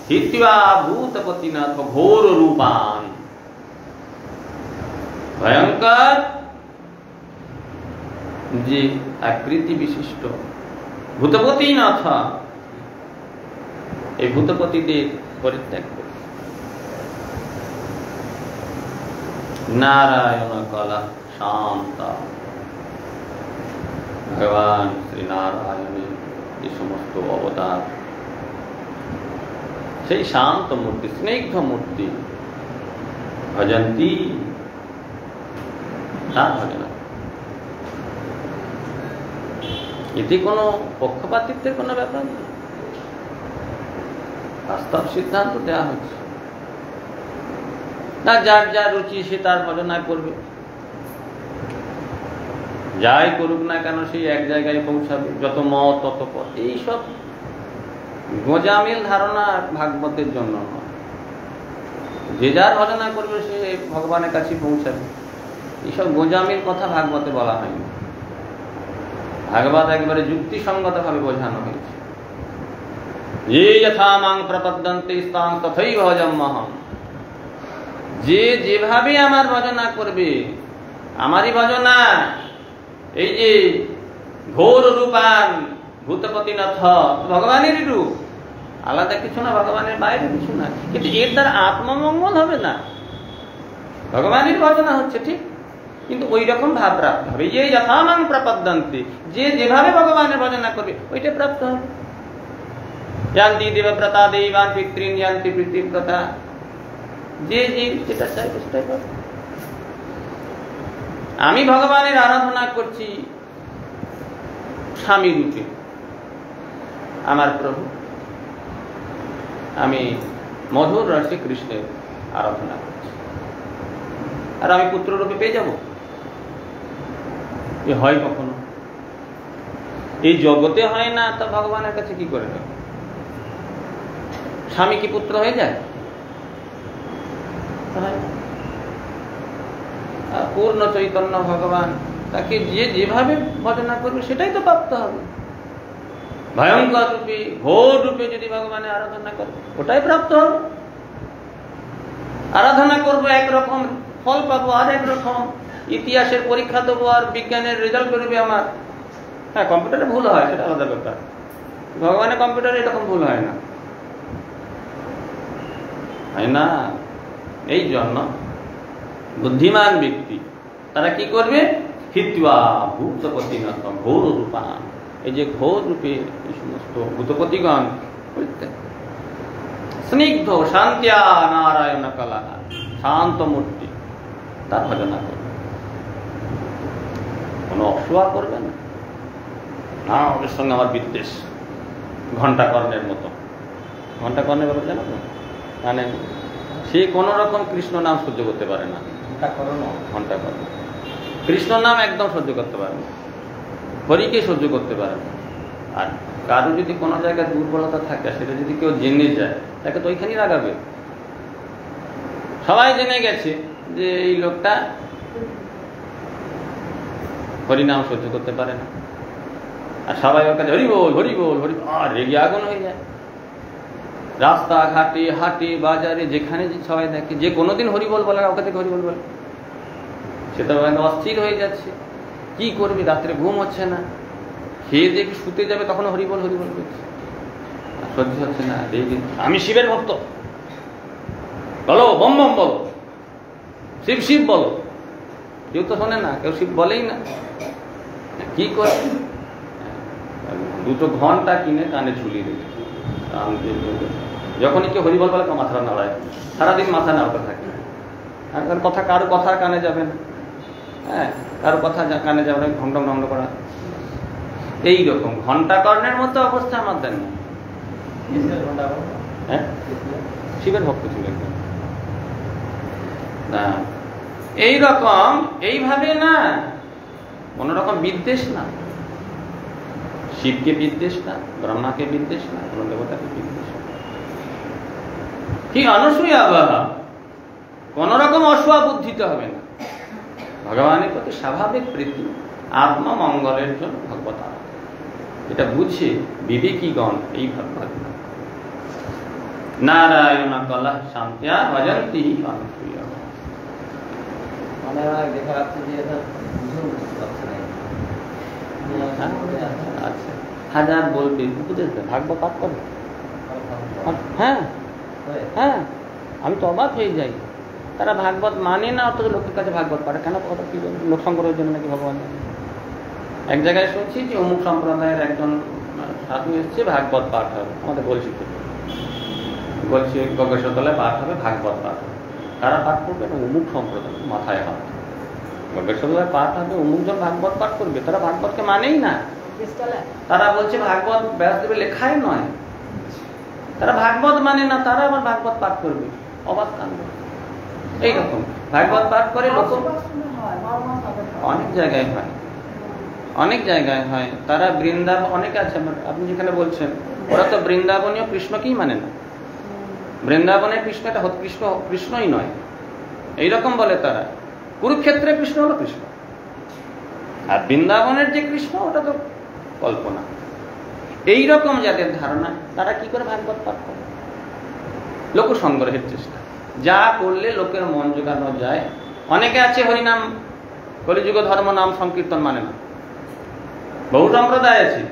হিত্বা ভূতপতিনাথ ঘোর রূপান, ভয়ঙ্কর যে আকৃতি বিশিষ্ট ভূতপতিনাথ, এই ভূতপতিদের পরিত্যাগ করে নারায়ণ কলা শান্ত, ভগবান শ্রী নারায়ণের যে সমস্ত অবতার, সেই শান্ত মূর্তি, স্নিগ্ধ মূর্তি ভজন্তি, তার ভজনা। এতে কোনো পক্ষপাতিত্বের কোনো ব্যাপার নেই, বাস্তব সিদ্ধান্ত দেওয়া হচ্ছে না। যার যা রুচি সে তার ভজনা করবে, যাই করুক না কেন সেই এক জায়গায় পৌঁছাবে, যত মত তত পথ। এইসব গোজামিল ধারণা ভাগবতের জন্য নয়। যে যার ভজনা করবে সে ভগবানের কাছে পৌঁছাবে, এইসব গোজামিল কথা ভাগবতে বলা হয়নি। ভাগবত একেবারে যুক্তিসঙ্গত ভাবে বোঝানো হয়েছে। যে যথা মাং প্রপদ্যন্তে স্তাং তথৈব ভজম্যহম, যে যেভাবে আমার ভজনা করবে, আমারই ভজনা এই যে ঘোর রূপান ভূতপতিনাথ, ভগবানেরই রূপ, আলাদা কিছু না, ভগবানের বাইরে কিছু না। কিন্তু এর দ্বারা আত্মমঙ্গল হবে না। ভগবানের ভজনা হচ্ছে ঠিক, কিন্তু ওই রকম ভাব রাখতে হবে। যে যথামাং প্রপদ্যন্তে, যে যেভাবে ভগবানের ভজনা করবে ওইটা প্রাপ্ত হবে। যান্তি দেবব্রতা দেবান পিতৃন যান্তি পিতৃব্রতা, যে যেটা চাইবে সেটাই পাবে। আমি ভগবানের আরাধনা করছি স্বামী রূপে, আমার প্রভু, আমি মধুর রসে কৃষ্ণের আরাধনা করছি, আর আমি পুত্র রূপে পেয়ে যাব? এ হয় কখনো? এই জগতে হয় না, তা ভগবানের কাছে কি করে হবে? স্বামী কি পুত্র হয়ে যায়? পূর্ণ চৈতন্য ভগবান, তাকে যে যেভাবে ভজনা করবে সেটাই তো প্রাপ্ত হবে। ভয়ঙ্কর রূপে, ঘোর রূপে যদি ভগবানের আরাধনা করে ওটাই প্রাপ্ত হবে। আরাধনা করবো একরকম, ফল পাবো আর একরকম, ইতিহাসের পরীক্ষা দেবো আর বিজ্ঞানের রেজাল্ট বেরোবে আমার। হ্যাঁ, কম্পিউটারে ভুল হয়, সেটা আলাদা ব্যাপার। ভগবানের কম্পিউটারে এরকম ভুল হয় না, হয় না। এই জন্য বুদ্ধিমান ব্যক্তি তারা কি করবে? হিত্বা ভূতপতিনাথ ঘোর রূপান, এই যে ঘোর রূপে এই সমস্ত ভূতপতিগণ স্নিগ্ধ শান্ত্যা নারায়ণ কলা, শান্ত মূর্তি, তার ভজনা করবে। কোনো অসুয়া করবে না, না ওদের সঙ্গে আমার বিদ্বেষ। ঘণ্টাকর্ণের মতো, ঘণ্টাকর্ণের ব্যাপারে জানো তো? মানে সে কোন রকম কৃষ্ণ নাম সহ্য করতে পারে না। ঘণ্টাকর্ণ কৃষ্ণ নাম একদম সহ্য করতে পারে না, হরিকে সহ্য করতে পারে না। আর কারো যদি কোনো জায়গায় দুর্বলতা থাকে, সেটা যদি কেউ জেনে যায়, তাকে তো ওইখানেই লাগাবে। সবাই জেনে গেছে যে এই লোকটা হরিনাম সহ্য করতে পারে না, আর সবাই ওর কাছে হরি বল হরি বল হরি, আর রেগে আগুন হয়ে যায়। রাস্তাঘাটে, হাটে, বাজারে, যেখানে সবাই দেখে যে কোনোদিন হরিবল বলে না, ওকে থেকে হরিবল বলে, সেটা অস্থির হয়ে যাচ্ছে। কি করবি? রাত্রে ঘুম হচ্ছে না, খেয়ে দিয়ে শুতে যাবে তখন হরিবল হরিবল করছে, সহ্য হচ্ছে না। আমি শিবের ভক্ত, বলো বম বম বলো, শিব শিব বলো। কেউ তো শোনে না, কেউ শিব বলেই না। কি করে? দুটো ঘন্টা কিনে কানে ঝুলিয়ে রেখেছে। যখনই কেউ হরিবল বলে তো মাথাটা নাড়ায়, সারাদিন মাথা নাড়তে থাকে। আর কথা কারো কথা কানে যাবে না, হ্যাঁ, কারো কথা কানে যাবে না, ঘন্টা ভঙ্গ করা। এইরকম ঘন্টা কর্ণের মতো অবস্থা আমাদের না। হ্যাঁ, শিবের ভক্ত ছিলেন না। এইরকম এইভাবে না, কোন রকম বিদ্বেষ না, শিবকে বিদ্বেষ না, ব্রহ্মাকে বিদ্বেষ না, কোন দেবতাকে বিদ্বেষ না। কি অনসূয়া বাহা, কোন রকম অসুয়া বুদ্ধিতে হবে না। ভগবানের প্রতি স্বাভাবিক প্রীতি, আত্মমঙ্গলের জন্য ভগবত আরাধনা, এটা বুঝে বিবেকীগণ এই ভগবত নারায়ণ কলা শান্তিয়া ভজন্তি অনসূয়া। মানে দেখা যাচ্ছে যে এটা বুঝতে পারছে না। আচ্ছা, হাজার বলবে বুঝেছে, ভাগবত পাঠ করবে। হ্যাঁ হ্যাঁ, আমি তো অবাক হয়ে যাই, তারা ভাগবত মানে না, অথচ লোকের কাছে ভাগবত পাঠে কেন? কথা কি লোক সংগ্রহের জন্য নাকি ভগবান? এক জায়গায় শুনছি যে অমুক সম্প্রদায়ের একজন সাধু এসছে, ভাগবত পাঠ হবে, আমাদের বলছি গবেষতলায় পাঠ হবে, ভাগবত পাঠ হবে। কারা পাঠ করবে? অমুক সম্প্রদায়। মাথায় হাত। গবেষতলায় পাঠ হবে, অমুকজন ভাগবত পাঠ করবে। তারা ভাগবতকে মানেই না। তারা বলছে ভাগবত ব্যাসদেবের লেখাই নয়। তারা ভাগবত মানে না, তারা আবার ভাগবত পাঠ করবে। অবাক কাণ্ড। এইরকম ভাগবত পাঠ করে লোক অনেক জায়গায় হয়, অনেক জায়গায় হয়। তারা বৃন্দাবন, অনেকে আছে আপনি যেখানে বলছেন, ওরা তো বৃন্দাবনীয় কৃষ্ণকেই মানে না। বৃন্দাবনের কৃষ্ণ এটা কৃষ্ণই নয়, এইরকম বলে তারা। কুরুক্ষেত্রে কৃষ্ণ হলো কৃষ্ণ, আর বৃন্দাবনের যে কৃষ্ণ ওটা তো কল্পনা। এইরকম যাদের ধারণা, তারা কি করে ভাগবত পাঠ করে? লোক সংগ্রহের চেষ্টা, যা করলে লোকের মন জোগানো যায়। অনেকে আছে হরিনাম, কলিযুগ ধর্ম নাম সংকীর্তন মানে না। বহু সম্প্রদায় আছে,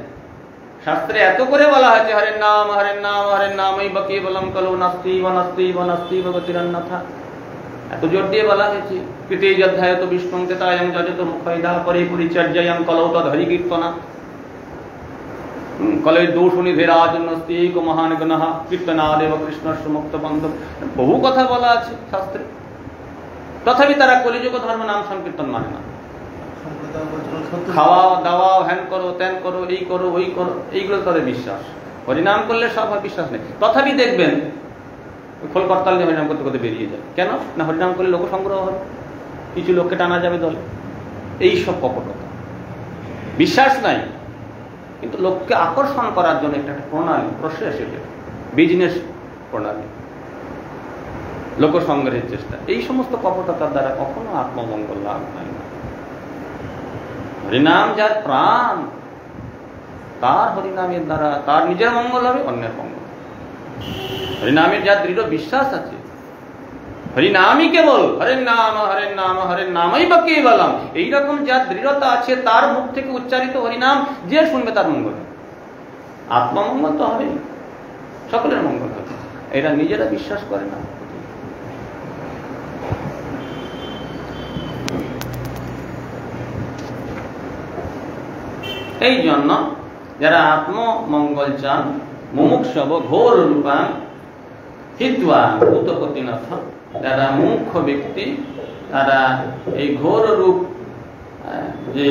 শাস্ত্রে এত করে বলা হয়েছে হরের নাম হরের নাম হরের নাম এই বকি বলম কলো নাস্তি বনস্তি বনস্তি ভগতিরন্যথা, এত জোর দিয়ে বলা হয়েছে। কৃতি অধ্যায় তো বিষ্ণুতে তায়ং যজত মুখৈদা পরে পরিচর্যায়ং কলৌ তদহরি কীর্তনা কলে দোষনিধেরাজন্যস্তি কো মহান গুণঃ কীর্তনাদেব কৃষ্ণস্য মুক্ত বন্ধ। বহু কথা বলা আছে শাস্ত্রে, তথাপি তারা কলিযুগ ধর্ম নাম সংকীর্তন মানে না। খাওয়া দাওয়া, হ্যান করো ত্যান করো, এই করো ওই করো, এইগুলো তাদের বিশ্বাস। হরিনাম করলে সব হয়, বিশ্বাস নেই। তথাপি দেখবেন খোল করতাল দিয়ে হরিনাম করতে করতে বেরিয়ে যায়। কেন না? হরিনাম করলে লোক সংগ্রহ হবে, কিছু লোককে টানা যাবে দলে। এইসব কপটতা, বিশ্বাস নাই, কিন্তু লোককে আকর্ষণ করার জন্য একটা প্রণালী, প্রসেস, এটা বিজনেস প্রণালী, লোক সংগ্রহের চেষ্টা। এই সমস্ত কপটতার দ্বারা কখনো আত্মমঙ্গল লাভ হয় না। হরিনাম যার প্রাণ, তার হরিনামের দ্বারা তার নিজের মঙ্গল হবে, অন্যের মঙ্গল। হরিনামের যার দৃঢ় বিশ্বাস আছে, হরিনামই কেবল, হরের নাম হরের নাম হরের নামই বা কেবলম, এইরকম যার দৃঢ়তা আছে, তার মুখ থেকে উচ্চারিত হরিনাম যে শুনবে তার মঙ্গল। আত্মমঙ্গল তো হবে, সকলের মঙ্গল হবে। এরা নিজেরা বিশ্বাস করে না। এই জন্য যারা আত্মমঙ্গল চান, মুমুক্ষব ঘোর রূপাং হিত্বা ভূতপতিনাথ, যারা মুখ্য ব্যক্তি, তারা এই ঘোর রূপ যে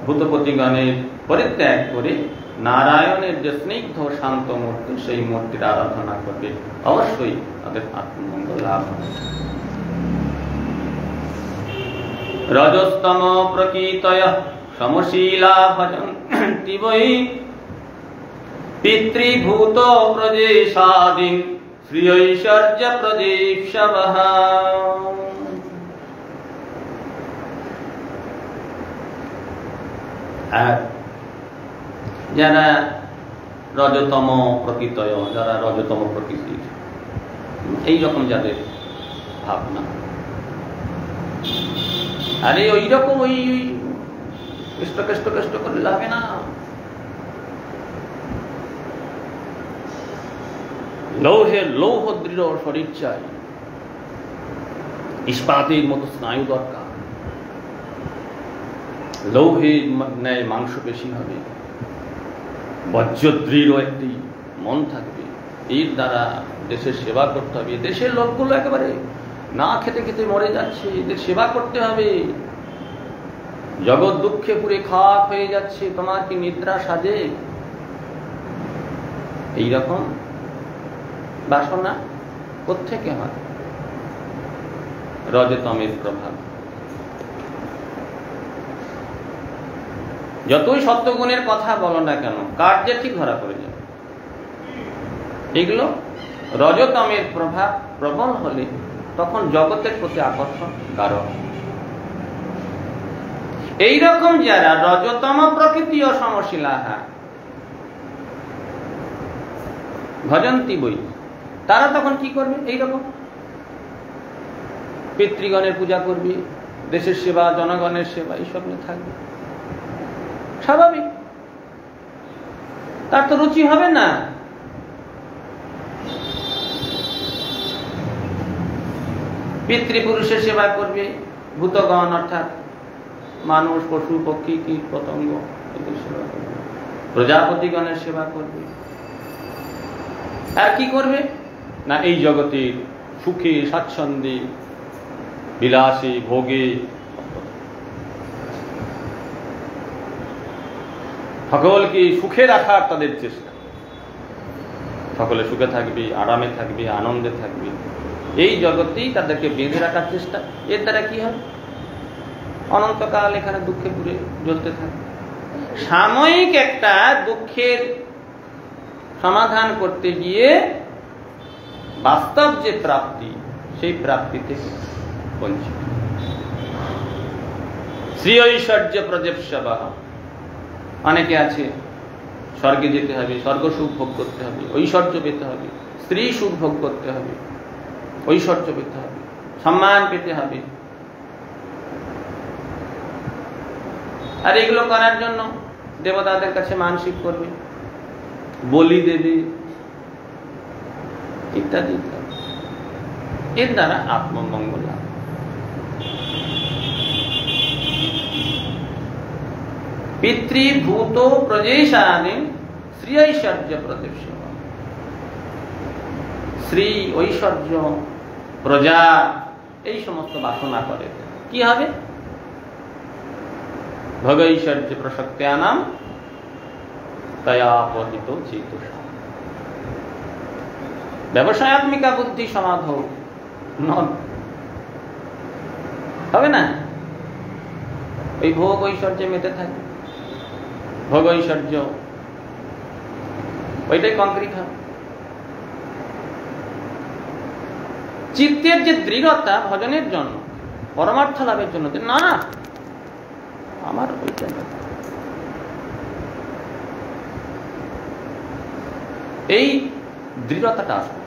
ভূতপতিগণের পরিত্যাগ করে নারায়ণের যে স্নিগ্ধ শান্ত মূর্তি, সেই মূর্তির আরাধনা করবে। অবশ্যই তাদের আত্মমঙ্গল লাভ হবে। রজস্তম প্রকৃতয় সমশীলা ভজন্তি বৈ পিতৃভূত প্রজেশাদিন শ্রী ঐশ্বর্য প্রদীপসবঃ। আর যারা রজতম প্রকৃতয়, যারা রজতম প্রকৃতির, এইরকম যাদের ভাবনা, আরে ওই রকম ওই কষ্ট করলে হবে না। লৌহের লৌহ দৃঢ় শরীর চাই, ইস্পাতের মতো স্নায়ু দরকার, লৌহের ন্যায় মাংস পেশি হবে, বজ্রদৃঢ় একটি মন থাকবে, এর দ্বারা দেশের সেবা করতে হবে। দেশের লোকগুলো একেবারে না খেতে খেতে মরে যাচ্ছে, এদের সেবা করতে হবে। জগৎ দুঃখে পুরে খাক হয়ে যাচ্ছে, তোমার কি নিদ্রা সাজে? এইরকম বাসনা কোত্থেকে হয়? রজতমের প্রভাব। যতই সত্যগুণের কথা বলো না কেন, কার্যে ঠিক ধরা পড়ে যাবে। এগুলো রজতমের প্রভাব প্রবল হলে তখন জগতের প্রতি আকর্ষণ গাঢ়। এইরকম যারা রজতম প্রকৃতি ও সমশিলাহা ভজন্তি বই, তারা তখন কি করবে? এইরকম পিতৃগণের পূজা করবে, দেশের সেবা, জনগণের সেবা, এইসব নিয়ে থাকবে। স্বাভাবিক, তার তো রুচি হবে না। পিতৃপুরুষের সেবা করবে, ভূতগণ অর্থাৎ মানুষ, পশু, পক্ষী, কীট, পতঙ্গ, এদের সেবা করবে, প্রজাপতিগণের সেবা করবে। আর কি করবে না, এই জগতের সুখে, স্বাচ্ছন্দ্যে, বিলাসে, ভোগে সকলকে সুখে রাখার তাদের চেষ্টা। সকলে সুখে থাকবে, আরামে থাকবে, আনন্দে থাকবে, এই জগতেই তাদেরকে বেঁধে রাখার চেষ্টা। এর দ্বারা কি হয়? অনন্তকাল এখানে দুঃখে পুরে জ্বলতে থাকে। সাময়িক একটা দুঃখের সমাধান করতে গিয়ে বাস্তব যে প্রাপ্তি, সেই প্রাপ্তি থেকে বঞ্চিত। শ্রী ঐশ্বর্য প্রজেপসবা, অনেকে আছে স্বর্গে যেতে হবে, স্বর্গ সুখ ভোগ করতে হবে, ঐশ্বর্য পেতে হবে, স্ত্রী সুখ ভোগ করতে হবে, ঐশ্বর্য পেতে হবে, সম্মান পেতে হবে। আর এগুলো করার জন্য দেবতাদের কাছে মানসিক করবে, বলি দেবে, ইত্যাদি ইত্যাদি। এর দ্বারা আত্মমঙ্গল লাভ। পিতৃভূত প্রজেশানি শ্রী ঐশ্বর্য প্রদেশ। শ্রী, ঐশ্বর্য, প্রজা, এই সমস্ত বাসনা করে কি হবে? ভগৈশ্বর্য প্রসক্ত্যানাম তয়াপহিত চেতসা। ব্যবসায়াত্মিকা বুদ্ধি সমাধ হবে না। ওই ভোগ ঐশ্বর্যে মেতে থাকে, ভোগ ঐশ্বর্য, ওইটাই কংক্রিট হবে। চিত্তের যে দৃঢ়তা ভজনের জন্য, পরমার্থ লাভের জন্য, না না আমার ওইটা, এই দৃঢ়তাটা আসবে।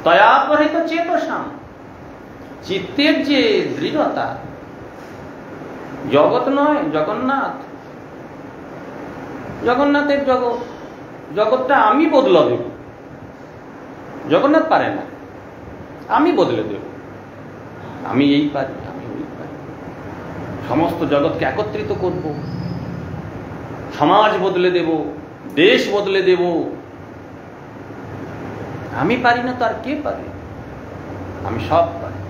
তয়াপহৃত চেতসাম, চিত্তের যে দৃঢ়তা, জগৎ নয়, জগন্নাথ, জগন্নাথের জগৎ, জগৎটা আমি বদলে দেব। জগন্নাথ পারে না, আমি বদলে দেব। আমি এই পারি, আমি ওই পারি, সমস্ত জগৎকে একত্রিত করব, সমাজ বদলে দেব, দেশ বদলে দেব। আমি পারি না তো আর কে পারে? আমি সব পারি।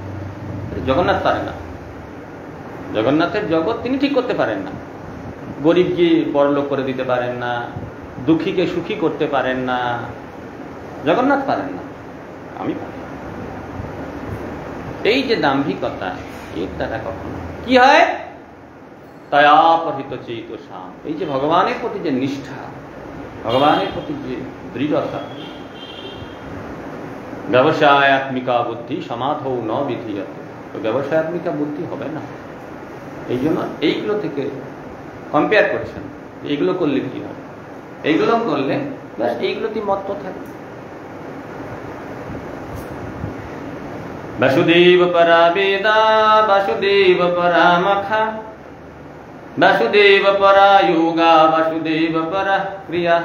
জগন্নাথ পারে না। জগন্নাথের জগৎ তিনি ঠিক করতে পারেন না। গরিবকে বড়লোক করে দিতে পারেন না, দুঃখীকে সুখী করতে পারেন না। জগন্নাথ পারেন না, আমি পারি। এই যে দাম্ভিকতা, এর দ্বারা কখনো কি হয়? তয়াপহৃত চেতসাম, এই যে ভগবানের প্রতি যে নিষ্ঠা, ভগবানের প্রতি যে দৃঢ়তা, ব্যবসায়াত্মিকা বুদ্ধি সমাধৌ ন বিধীয়তে, ব্যবসায়াত্মিকা বুদ্ধি হবে না। এই জন্য এইগুলো থেকে কম্পেয়ার করছেন, এইগুলো করলে কি হয়? এইগুলো করলে ব্যাস এইগুলোতেই মত্ত থাকে। বাসুদেব পরা বেদা, বাসুদেব পরা মখা, বাসুদেব পরা যোগা, বাসুদেব পরা ক্রিয়া,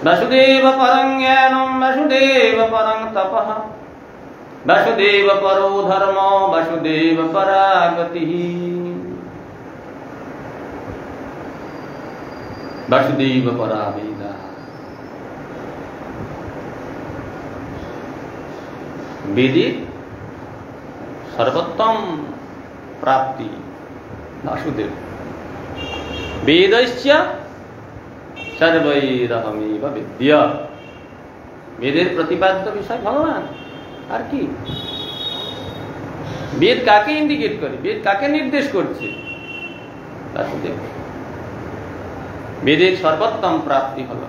বাসুদেব পরং জ্ঞানম, বাসুদেব পরং তপঃ, বাসুদেব পরো ধর্ম, বাসুদেব পরা গতিঃ। বাসুদেব পরা বেদা। বেদের সর্বোত্তম প্রাপ্তি বাসুদেব। বেদস্য সর্বৈরহমেব বিদ্য। বেদের প্রতিপাদ্য বিষয় ভগবান। আর কি? বেদ কাকে ইন্ডিকেট করে? বেদ কাকে নির্দেশ করছে? বাসুদেব। বেদের সর্বোত্তম প্রাপ্তি হল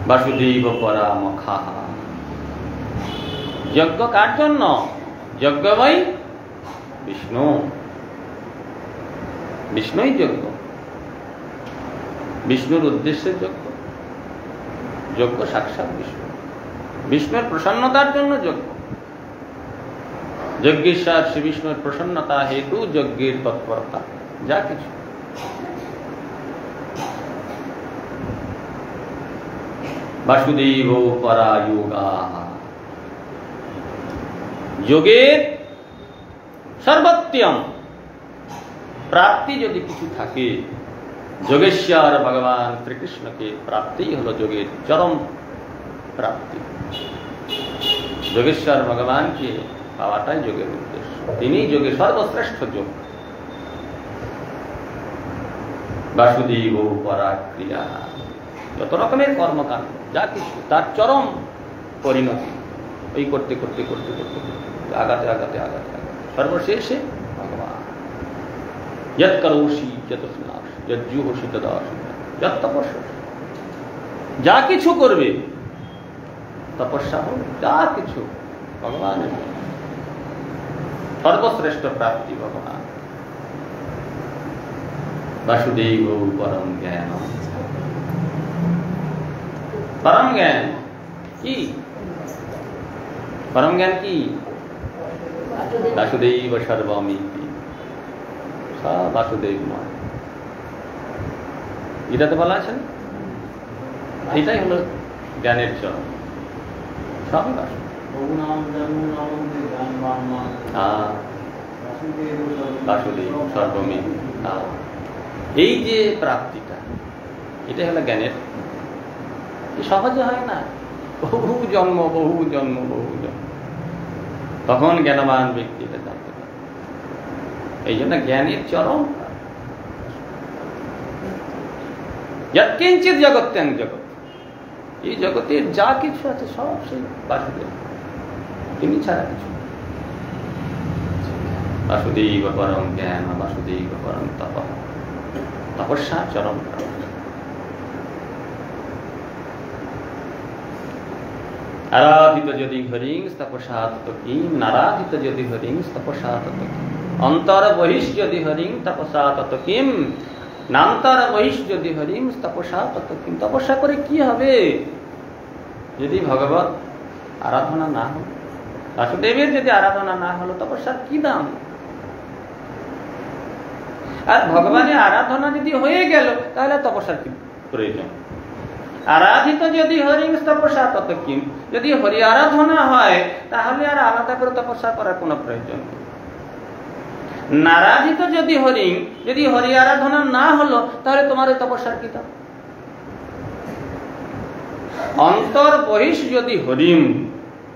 বাসুদেব পরামখা। যজ্ঞ কার জন্য? যজ্ঞময় বিষ্ণু। বিষ্ণুই যজ্ঞ, বিষ্ণুর উদ্দেশ্যে যজ্ঞ। যজ্ঞ সাক্ষাৎ বিষ্ণু, বিষ্ণুর প্রসন্নতার জন্য যজ্ঞ। যজ্ঞেশ্বর শ্রী বিষ্ণুর প্রসন্নতা হেতু যজ্ঞের তৎপরতা যা কিছু। বাসুদেব পরা যোগা। যোগের সর্বোত্তম প্রাপ্তি যদি কিছু থাকে, যোগেশ্বর ভগবান শ্রীকৃষ্ণকে প্রাপ্তি হলো যোগের চরম প্রাপ্তি। যোগেশ্বর ভগবানকে পাওয়াটাই যোগের উদ্দেশ্য। তিনি যোগের সর্বশ্রেষ্ঠ যোগ। বাসুদেব পরা ক্রিয়া। যত রকমের কর্মকাণ্ড যা কিছু তার চরম পরিণতি এই করতে করতে করতে করতে করতে আগাতে আগাতে আগাতে আগাতে সর্বশেষে ভগবান। যৎ করোষি যত স্নাসি যৎ জুহোষি তদাসি যৎ তপস্যা। যা কিছু করবে তপস্যা হোক, যা কিছু ভগবানের সর্বশ্রেষ্ঠ প্রাপ্তি ভগবান। বাসুদেব পরম জ্ঞান। পরম জ্ঞান কি? পরম জ্ঞান কি? বাসুদেব সর্বমিতি। সব বাসুদেবময়। এটাতে বলা আছে না? এটাই হলো জ্ঞানের চরম। সবই বাসুদেব। বাসুদেব সর্বমিতি। এই যে প্রাপ্তিটা, এটাই হলো জ্ঞানের। সহজে হয় না, বহু জন্ম বহু জন্ম বহু জন্ম, তখন জ্ঞানবান ব্যক্তি এটা জানতে পারে। এই জন্য জ্ঞানের চরম। যৎকিঞ্চিৎ জগত্যাং জগৎ। এই জগতের যা কিছু আছে সব সেই বাসুদেব, তিনি ছাড়া কিছু। বাসুদেব পরম জ্ঞান, বাসুদেব পরম তপ। তপস্যা চরম। আরাধিত যদি হরিং তপস্যা তত কিম, নারাধিত যদি হরিং তপস্যা তত কিম। অন্তর বহিষ যদি হরিং তপস্যা তত কিম, নান্তর বহিষ যদি হরিং তপস্যা তত কিম। তপস্যা করে কি হবে যদি ভগবত আরাধনা না হল? বাসুদেবের যদি আরাধনা না হলো তপস্যার কি দাম? আর ভগবানের আরাধনা যদি হয়ে গেল তাহলে তপস্যার কি প্রয়োজন? আরাধিত যদি হরিং তপস্যা তত কিম। যদি হরি আরাধনা হয় তাহলে আর আলাদা করে তপস্যা করার কোনো প্রয়োজন নেই। নারাধিত যদি হরিং, যদি হরি আরাধনা না হলো তাহলে তোমার ওই তপস্যার কি দাম? অন্তর বহিষ যদি হরিম,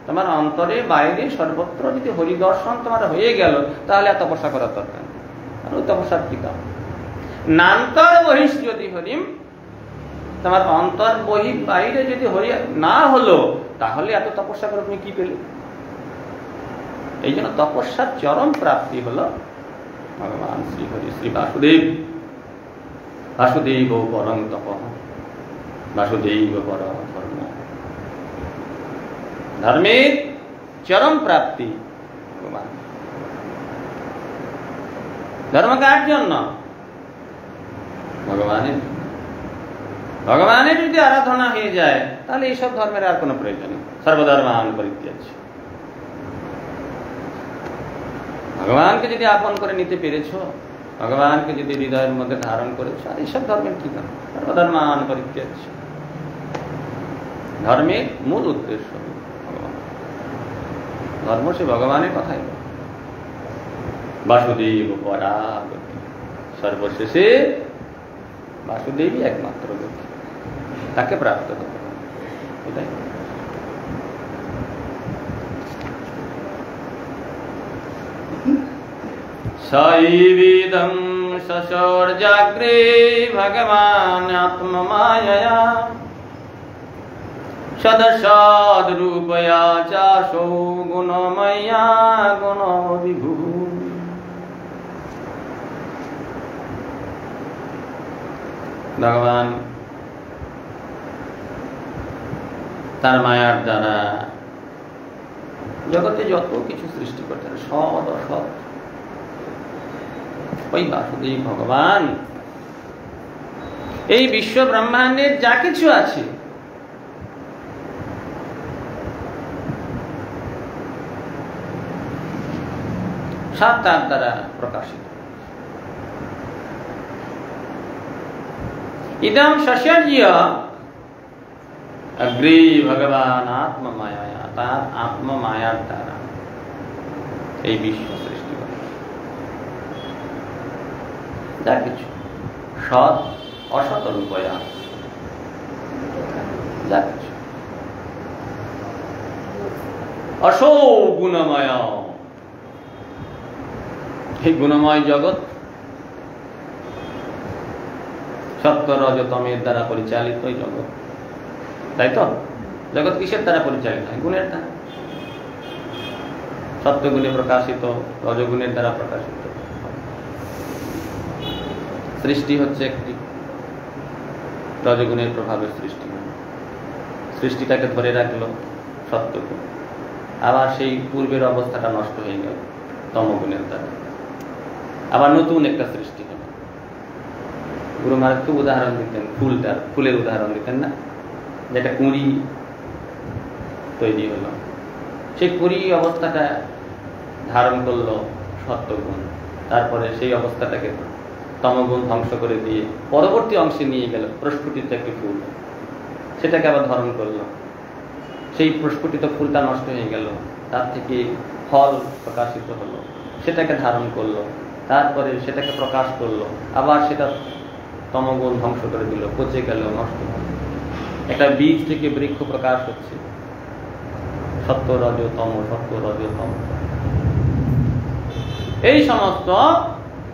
তোমার অন্তরে বাইরে সর্বত্র যদি হরি দর্শন তোমার হয়ে গেল তাহলে আর তপস্যা করার দরকার নেই। আর ওই তপস্যার কি দাম? নান্তর বহিষ যদি হরিম, তোমার অন্তর বহি বাইরে যদি হরি না হলো তাহলে এত তপস্যা করে তুমি কি পেলে? এই জন্য তপস্যার চরম প্রাপ্তি হলো ভগবান শ্রী হরি শ্রী বাসুদেব। বাসুদেব পরম তপ, বাসুদেব পরম ধর্ম। ধর্মের চরম প্রাপ্তি ভগবান। ধর্ম কার জন্য? ভগবানের। ভগবানের যদি আরাধনা হয়ে যায় তাহলে এইসব ধর্মের আর কোনো প্রয়োজন নেই। সর্বধর্মান পরিত্যাজ্য। ভগবানকে যদি আপন করে নিতে পেরেছ, ভগবানকে যদি হৃদয়ের মধ্যে ধারণ করেছ, আর এইসব ধর্মের কি দাম? সর্বধর্মান পরিত্যাজ্য। ধর্মের মূল উদ্দেশ্য ভগবান। ধর্ম সে ভগবানের কথাই। বাসুদেব পরাগতি। সর্বশেষে বাসুদেবই একমাত্র গতি, তাকে প্রাপ্ত হতে হবে। এটাই সৈবিদং সশৌর্যাগ্রে ভগবান আত্মমায়য়া সদসদ্রূপয়া চাসৌ গুণময়া গুণ বিভু। ভগবান তার মায়ার দ্বারা জগতে যত কিছু সৃষ্টি করতেন, সৎ অসৎ, ওই বাসুদেব ভগবান এই বিশ্ব ব্রহ্মাণ্ডের যা কিছু আছে সব তার দ্বারা প্রকাশিত। ইদম শস্যর্য অগ্রে ভগবান আত্মমায়া, তার আত্মমায়ার দ্বারা এই বিশ্ব সৃষ্টি করে। যা কিছু সৎ অসৎ রূপয়া, যা কিছু অসৌ গুণময়, এই গুণময় জগৎ সত্য রজতমের দ্বারা পরিচালিত এই জগৎ, তাই তো? জগৎ কিসের দ্বারা পরিচালিত হয়? গুণের দ্বারা। সত্যগুণে প্রকাশিত, রজগুণের দ্বারা প্রকাশিত। সৃষ্টি হচ্ছে একটি রজগুণের প্রভাবের সৃষ্টি, সৃষ্টিটাকে ধরে রাখলো সত্যগুণ, আবার সেই পূর্বের অবস্থাটা নষ্ট হয়ে গেল তমগুণের দ্বারা, আবার নতুন একটা সৃষ্টি হলো। গুরু মহারাজ খুব উদাহরণ দিতেন, ফুলের উদাহরণ দিতেন না, যেটা কুঁড়ি তৈরি হলো, সেই কুঁড়ি অবস্থাটা ধারণ করলো সত্যগুণ, তারপরে সেই অবস্থাটাকে তমগুণ ধ্বংস করে দিয়ে পরবর্তী অংশে নিয়ে গেল প্রস্ফুটিত একটি ফুল, সেটাকে আবার ধারণ করলো। সেই প্রস্ফুটিত ফুলটা নষ্ট হয়ে গেল, তার থেকে ফল প্রকাশিত হলো, সেটাকে ধারণ করলো, তারপরে সেটাকে প্রকাশ করলো, আবার সেটা তমগুণ ধ্বংস করে দিল, পচে গেল, নষ্ট হল। একটা বীজ থেকে বৃক্ষ প্রকাশ হচ্ছে, সত্য রজ তম, সত্য রজ তম। এই সমস্ত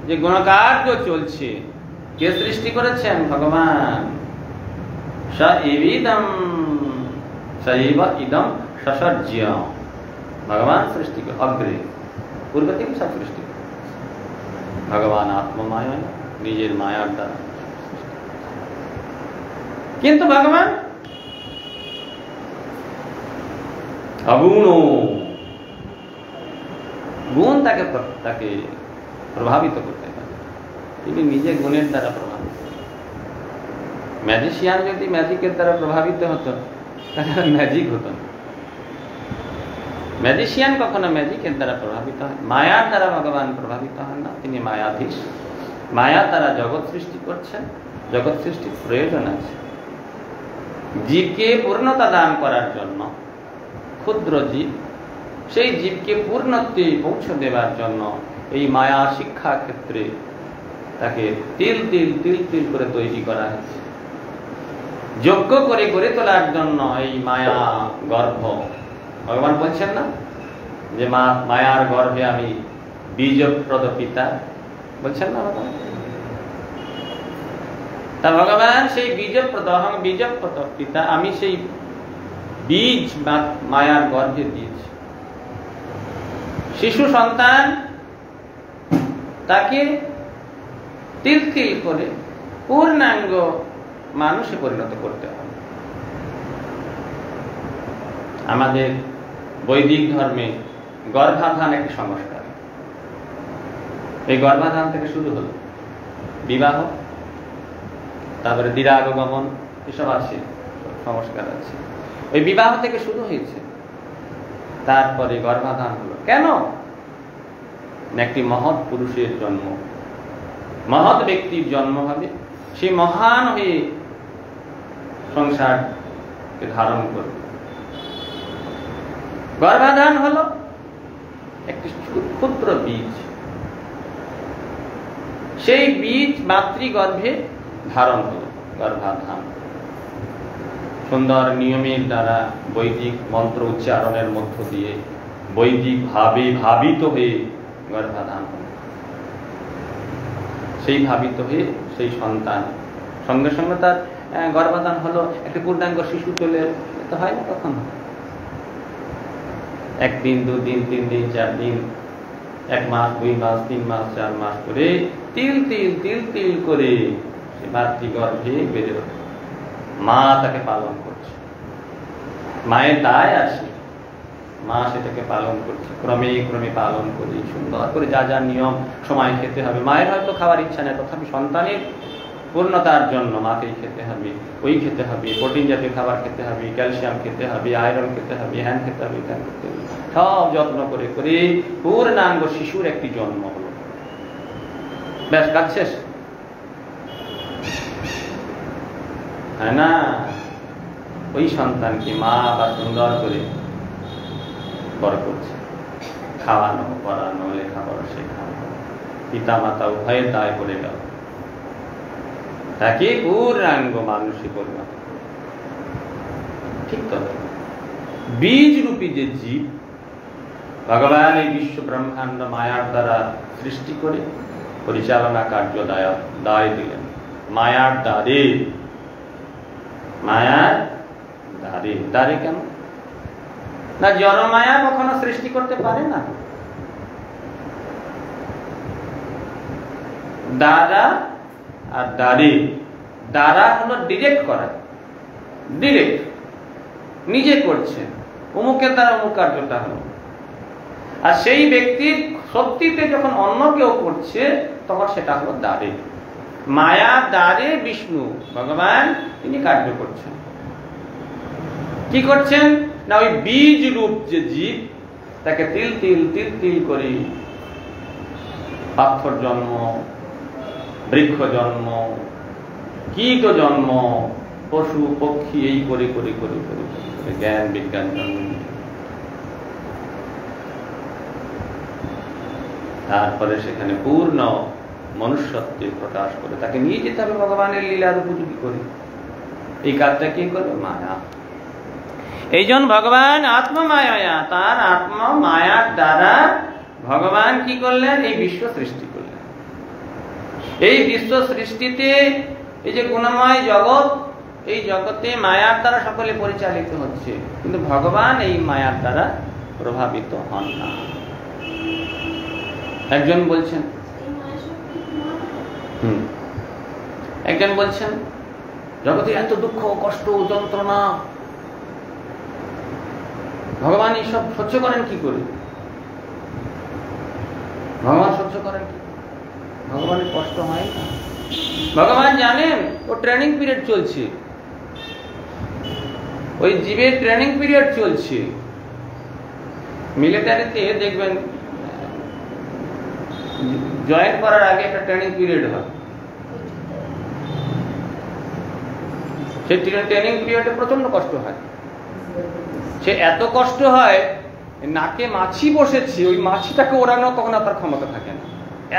যে গুণকার্য চলছে, কে সৃষ্টি করেছেন? ভগবান। ইদম সসর্জ্য, ভগবান সৃষ্টি করে অগ্রে, পূর্বে থেকে সব সৃষ্টি করে ভগবান আত্মমায়া, নিজের মায়ার দ্বারা। কিন্তু ভগবান অগুণ, গুণ তাকে প্রভাবিত করতে পারে, তিনি নিজে গুণের দ্বারা প্রভাবিত। ম্যাজিশিয়ান যদি ম্যাজিকের দ্বারা প্রভাবিত হতো তাহলে ম্যাজিক হতো না। ম্যাজিশিয়ান কখনো ম্যাজিকের দ্বারা প্রভাবিত হয়, মায়ার দ্বারা ভগবান প্রভাবিত হন না, তিনি মায়াধীশ। মায়ার দ্বারা জগৎ সৃষ্টি করছেন, জগৎ সৃষ্টির প্রয়োজন আছে। জীবকে পূর্ণতা দান করার জন্য, ক্ষুদ্র জীব, সেই জীবকে পূর্ণত্বে পৌঁছে দেওয়ার জন্য এই মায়া শিক্ষা ক্ষেত্রে তাকে তিল তিল তিল তিল করে তৈরি করা হয়েছে। যজ্ঞ করে গড়ে তোলার জন্য এই মায়া গর্ভ, ভগবান বলছেন না যে মায়ার গর্ভে আমি বীজপ্রদ পিতা, বলছেন না ভগবান? তা ভগবান সেই বীজপ্রদ, বীজপ্রদ পিতা, আমি সেই বীজ মায়ার গর্ভে দিয়েছি। শিশু সন্তান, তাকে তিল তিল করে পূর্ণাঙ্গ মানুষে পরিণত করতে হবে। আমাদের বৈদিক ধর্মে গর্ভাধান একটি সংস্কার। এই গর্ভাধান থেকে শুরু হলো বিবাহ, তারপরে দিরাগমন, এসব আছে, সংস্কার আছে। ওই বিবাহ থেকে শুরু হয়েছে, তারপরে গর্ভাধান হলো। কেন? একটি মহৎ পুরুষের জন্ম, মহৎ ব্যক্তির জন্ম হবে, সে মহান হয়ে সংসারকে ধারণ করবে। গর্ভাধান হলো একটি ক্ষুদ্র বীজ, সেই বীজ মাতৃগর্ভে ধারণ হলো, গর্ভাধান। সুন্দর নিয়মের দ্বারা বৈদিক মন্ত্র উচ্চারণের মধ্য দিয়ে বৈদিক ভাবে ভাবিত হয়ে গর্ভাধান হল। সেই ভাবিত হয়ে সেই সন্তান সঙ্গে সঙ্গে তার গর্ভাধান হলো, একটা পূর্ণাঙ্গ শিশু চলে তো হয় না কখনো। 1 দিন 2 দিন 3 দিন 4 দিন 1 মাস 2 মাস 3 মাস 4 মাস করে তিল তিল তিল তিল করে সে মাতৃগর্ভে বেড়ে ওঠে। মা তাকে পালন করছে, মায়ের দায় আছে, মা সেটাকে পালন করছে, ক্রমে ক্রমে পালন করে সুন্দর করে যা যা নিয়ম সময় খেতে হবে। মায়ের হয়তো খাওয়ার ইচ্ছা নেই, তথাপি সন্তানের পূর্ণতার জন্য মাকেই খেতে হবে, ওই খেতে হবে, প্রোটিন জাতীয় খাবার খেতে হবে, ক্যালসিয়াম খেতে হবে, আয়রন খেতে হবে, হ্যান খেতে হবে, ত্যান খেতে হবে, সব যত্ন করে করে পূর্ণাঙ্গ শিশুর একটি জন্ম হলো। ব্যাস, কাজ শেষ। হ্যাঁ না, ওই সন্তানকে মা বা সুন্দর করে বড় করছে, খাওয়ানো, পড়ানো, লেখাপড়া শেখানো, পিতা মাতা উভয়ের দায় পড়ে গেল, তাকে পূর্ণাঙ্গ মানুষই পরিণত। ঠিক তো, বীজ রূপী যে জীব ভগবান এই বিশ্ব ব্রহ্মাণ্ড মায়ার দ্বারা সৃষ্টি করে পরিচালনা কার্য দায় দিলেন। মায়ার দ্বারে, মায়ার দ্বারে, দ্বারে কেন না? জড় মায়া কখনো সৃষ্টি করতে পারে না। দ্বারা আর দ্বারে, দ্বারা হলো ডিরেক্ট করা, ডিরেক্ট নিজে করছে, অমুকের দ্বারা অমুক কার্যটা হলো। আর সেই ব্যক্তির শক্তিতে যখন অন্য কেউ করছে তখন সেটা হলো দ্বারে। মায়া দ্বারে বিষ্ণু ভগবান তিনি কার্য করছেন। কি করছেন না, ওই বীজ রূপ যে জীব তাকে তিল তিল তিল তিল করে পাথর জন্ম, বৃক্ষ জন্ম, কীট জন্ম, পশু পক্ষী, এই করে করে করে করে জ্ঞান বিজ্ঞান জন্ম। তারপরে সেখানে পূর্ণ মনুষ্যত্বে প্রকাশ করে তাকে নিয়ে যেতে হবে ভগবানের লীলার উপযোগী করে। এই কাজটা কি করবে? মায়া। এই জন্য ভগবান আত্মমায়া, তার আত্ম মায়ার দ্বারা ভগবান কি করলেন? এই বিশ্ব সৃষ্টি করলেন। এই বিশ্ব সৃষ্টিতে এই যে গুণময় জগৎ, এই জগতে মায়ার দ্বারা সকলে পরিচালিত হচ্ছে, কিন্তু ভগবান এই মায়ার দ্বারা প্রভাবিত হন না। একজন বলছেন জগতে এত দুঃখ কষ্ট যন্ত্রণা, ভগবান এইসব সহ্য করেন কি করে? ভগবান সহ্য করেন কি? ভগবানের কষ্ট হয় না। ভগবান জানেন ও ট্রেনিং পিরিয়ড চলছে, ওই জীবের ট্রেনিং পিরিয়ড চলছে। মিলিটারিতে দেখবেন জয়েন করার আগে একটা ট্রেনিং পিরিয়ড হয়। সেই ট্রেনিং পিরিয়ডে প্রচন্ড কষ্ট হয়। সে এত কষ্ট হয়, নাকে মাছি বসেছে, ওই মাছিটাকে ওড়ানো তখন আর তার ক্ষমতা থাকে না,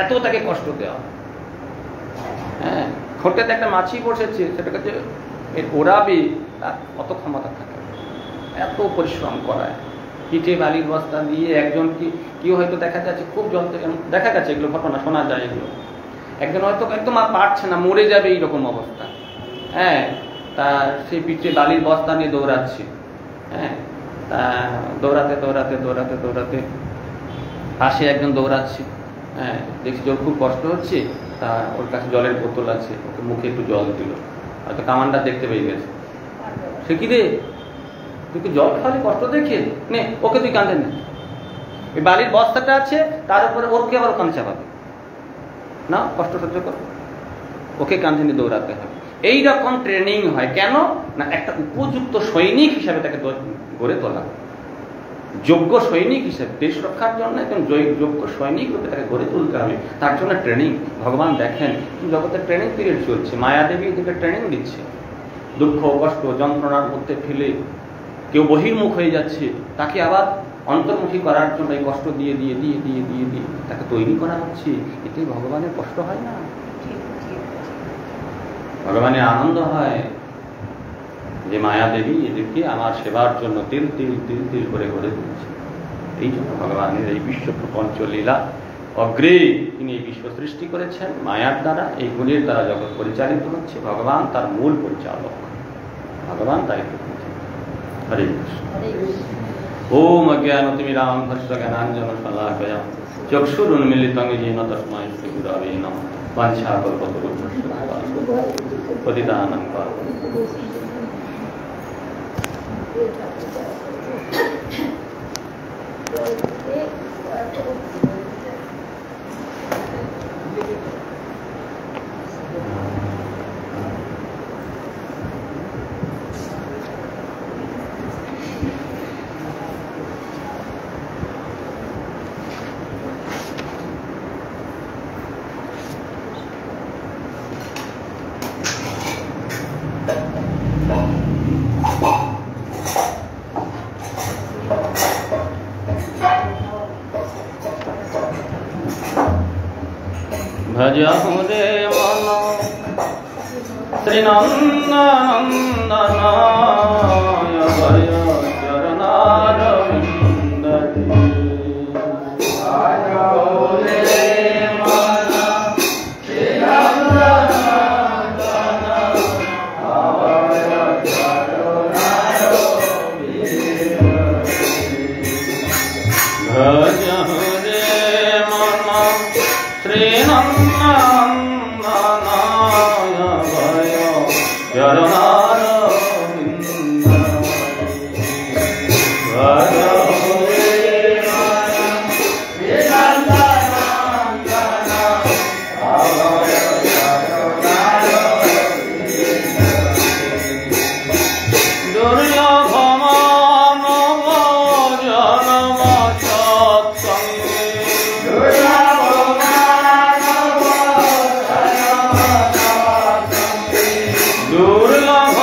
এত তাকে কষ্ট দেওয়া। হ্যাঁ, ঠোঁটেতে একটা মাছি বসেছে, সেটাকে যে ওড়াবে তার অত ক্ষমতা থাকে না, এত পরিশ্রম করায়। পিঠে বালির বস্তা দিয়ে একজন কেউ হয়তো দেখা যাচ্ছে খুব যন্ত্র, দেখা গেছে এগুলো ঘটনা, শোনা যায় এগুলো। একজন হয়তো একদম আর পারছে না, মরে যাবে এইরকম অবস্থা। হ্যাঁ, তা সেই পিঠে বালির বস্তা নিয়ে দৌড়াচ্ছে। হ্যাঁ, তা দৌড়াতে দৌড়াতে দৌড়াতে দৌড়াতে পাশে একজন দৌড়াচ্ছে। হ্যাঁ, দেখছি ওর খুব কষ্ট হচ্ছে, তা ওর কাছে জলের বোতল আছে, ওকে মুখে একটু জল দিল। হয়তো কামানটা দেখতে পেয়ে গেছে। সে কি রে, তুই কি জল খাওয়ালে কষ্ট দেখে নে, ওকে তুই কাঁধে নে। এই বালির বস্তাটা আছে, তার উপরে ওকে আবার কাঁধে চাপাবে না, কষ্ট সহ্য করো, ওকে কাঁধে নিয়ে দৌড়াতে হবে। এইরকম ট্রেনিং হয় কেন না? একটা উপযুক্ত সৈনিক হিসাবে তাকে গড়ে তোলা, যোগ্য সৈনিক হিসেবে, দেশ রক্ষার জন্য একজন যোগ্য সৈনিক রূপে তাকে গড়ে তুলতে হবে। তার জন্য ট্রেনিং। ভগবান দেখেন জগতে ট্রেনিং পিরিয়ড চলছে, মায়াদেবী এদিকে ট্রেনিং দিচ্ছে। দুঃখ কষ্ট যন্ত্রণার মধ্যে ফেলে কেউ বহির্মুখ হয়ে যাচ্ছে, তাকে আবার অন্তর্মুখী করার জন্য এই কষ্ট দিয়ে দিয়ে দিয়ে দিয়ে দিয়ে দিয়ে তাকে তৈরি করা হচ্ছে, এতে ভগবানের কষ্ট হয় না, ভগবানের আনন্দ হয় যে মায়া দেবী এদেরকে আমার সেবার জন্য তিল তিল তিল তিল করে গড়ে তুলছে। এই জন্য ভগবানের এই বিশ্ব প্রপঞ্চ লীলা অগ্রে তিনি এই বিশ্ব সৃষ্টি করেছেন মায়ার দ্বারা, এই গুণের দ্বারা জগৎ পরিচালিত হচ্ছে, ভগবান তার মূল পরিচালক, ভগবান দায়িত্ব করছেন। হরে কৃষ্ণ। ওম অজ্ঞানতিমিরান্ধস্য জ্ঞানাঞ্জন শলাকয়া চক্ষুরুন্মিলিতং येन তস্मै শ্রীগুরবে নমঃ। বাঞ্ছাকল্পতরুভ্যশ্চ পতিতানাং পাবনেভ্যো। ভজহু রে মন শ্রীনন্দনন্দনায় ভয় চরণারবিন্দতে। ভজহু রে মন শ্রীনন্দনন্দনায় ভয় চরণারবিন্দতে। ভজহু রে মন শ্রীনন্দনায় ভয় চরণারবিন্দতে। ভজহু রে মন শ্রীনন্দনন্দনায় ভয় চরণারবিন্দতে। দুর্লভ মানব জনম সৎসঙ্গে, দুর্লভ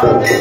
Bye.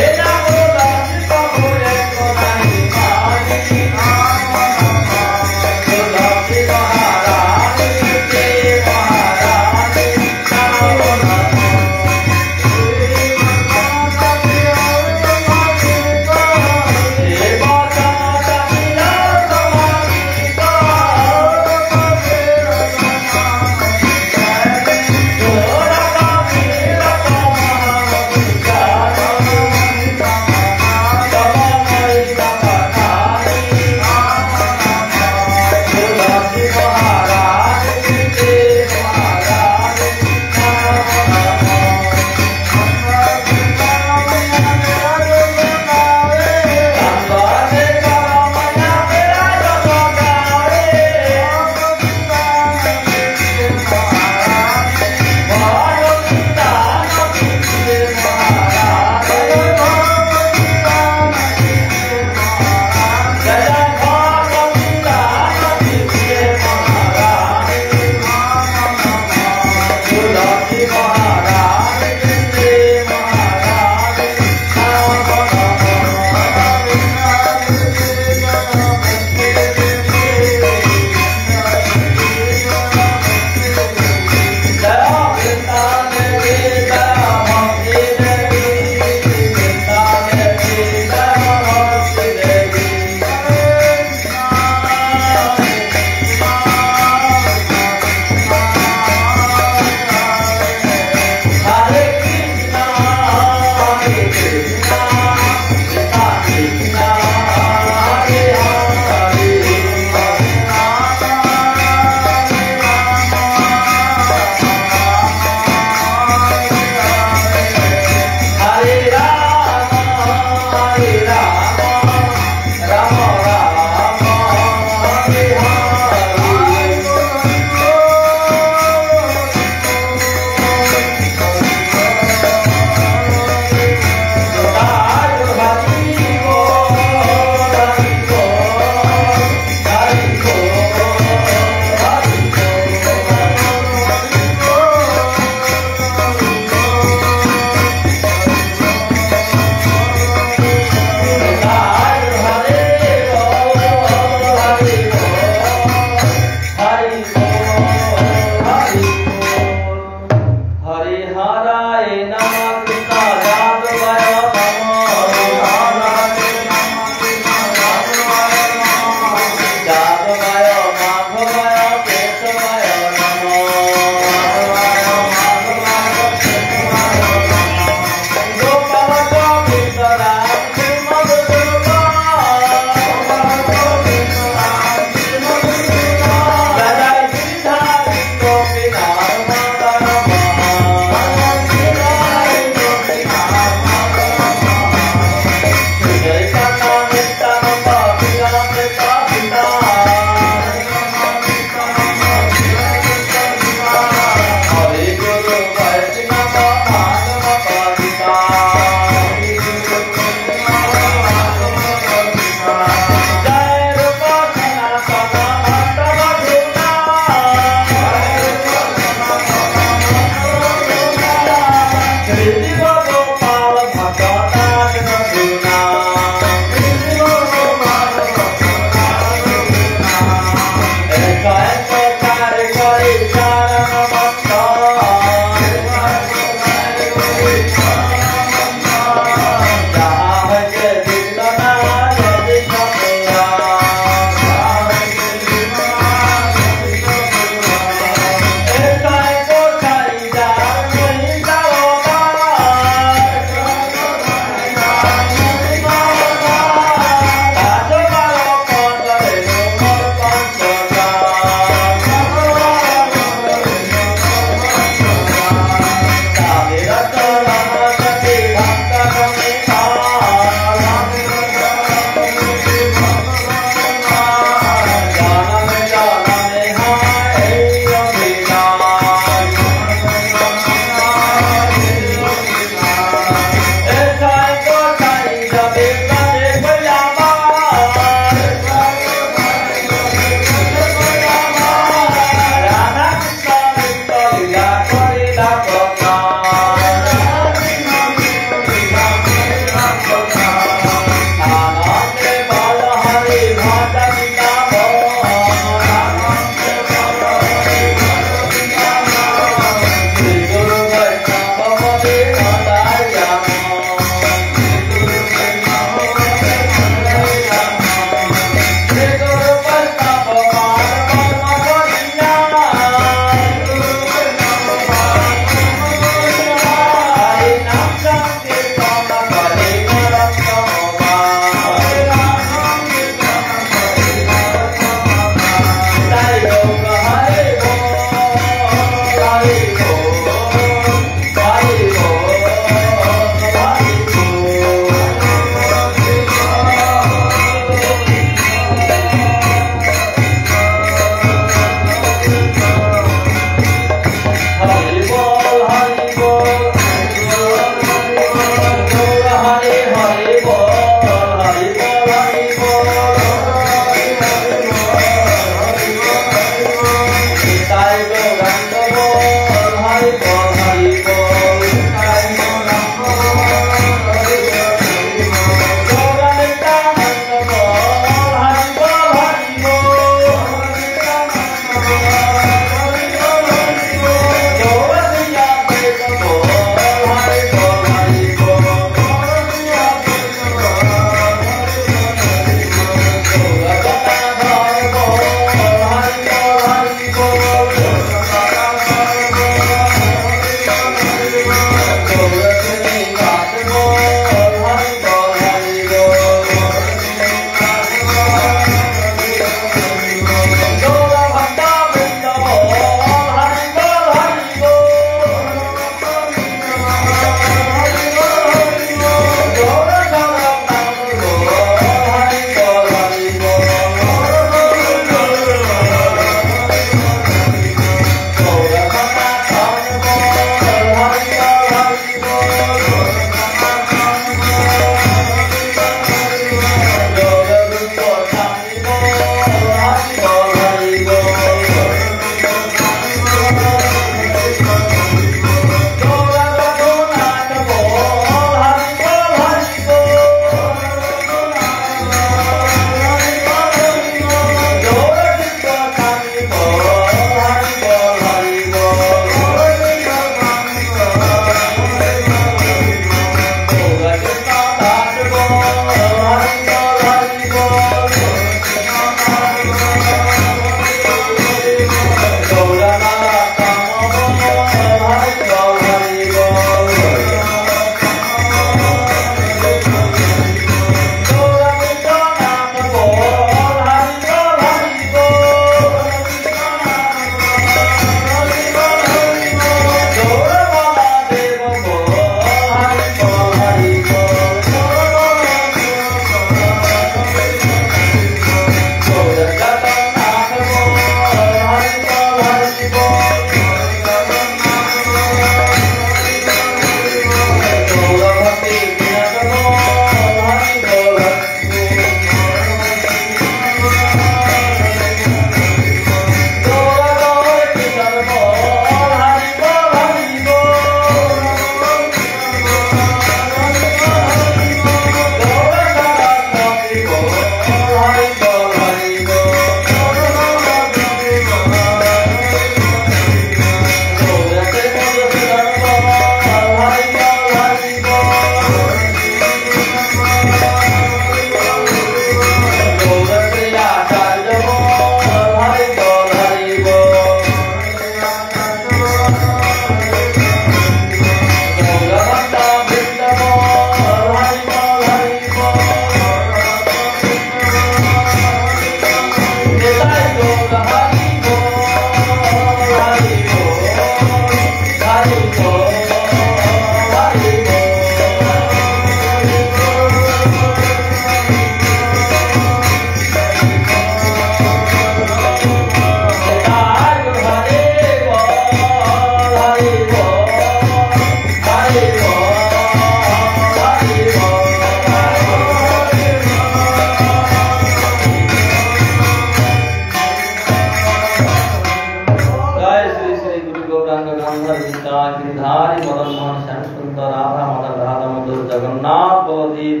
मंदिर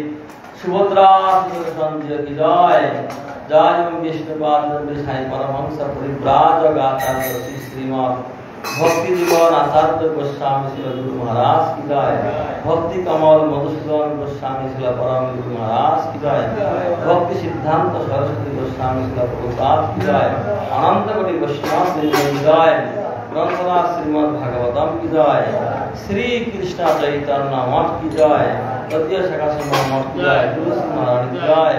सुभद्रा संजय की जय जय विष्णुपाद साई परमहंस परिव्राजक आचार्य श्री श्रीमद भक्ति जीवन आचार्य गोस्वामी श्री गुरु महाराज की जय भक्ति कमल मधुसूदन गोस्वामी श्री परम गुरु महाराज की जय भक्ति सिद्धांत सरस्वती गोस्वामी श्री प्रभुपाद की जय अनंत कोटि वैष्णव की जय ग्रंथराज श्रीमद भागवतम की जय श्री कृष्ण चैतन्य मठ की जय तृतीय शाखा श्रीमद मठ की जय तुलसी महाराज की जय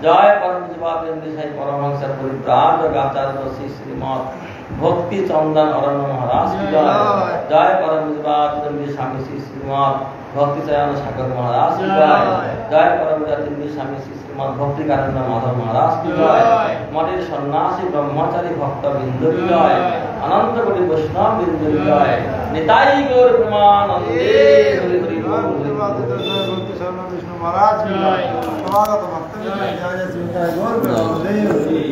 जय परम जीवानंद साई परमहंस परिव्राजक आचार्य श्री श्रीमद भक्ति चंदन अरण्य महाराज की जय जय परम जीवानंद स्वामी श्री श्रीमद भक्ति चयन सागर महाराज की जय जय परम जीवानंद स्वामी श्री श्रीमद भक्ति कानंद माधव महाराज की जय मठेर सन्यासी ब्रह्मचारी भक्त बिंदु की जय अनंत कोटि वैष्णव बिंदु की जय निताई गौर प्रेमानंदे हरि हरि बोल विष्णु महाराज की जय स्वागत भक्त जय जय श्री गौर प्रेमानंदे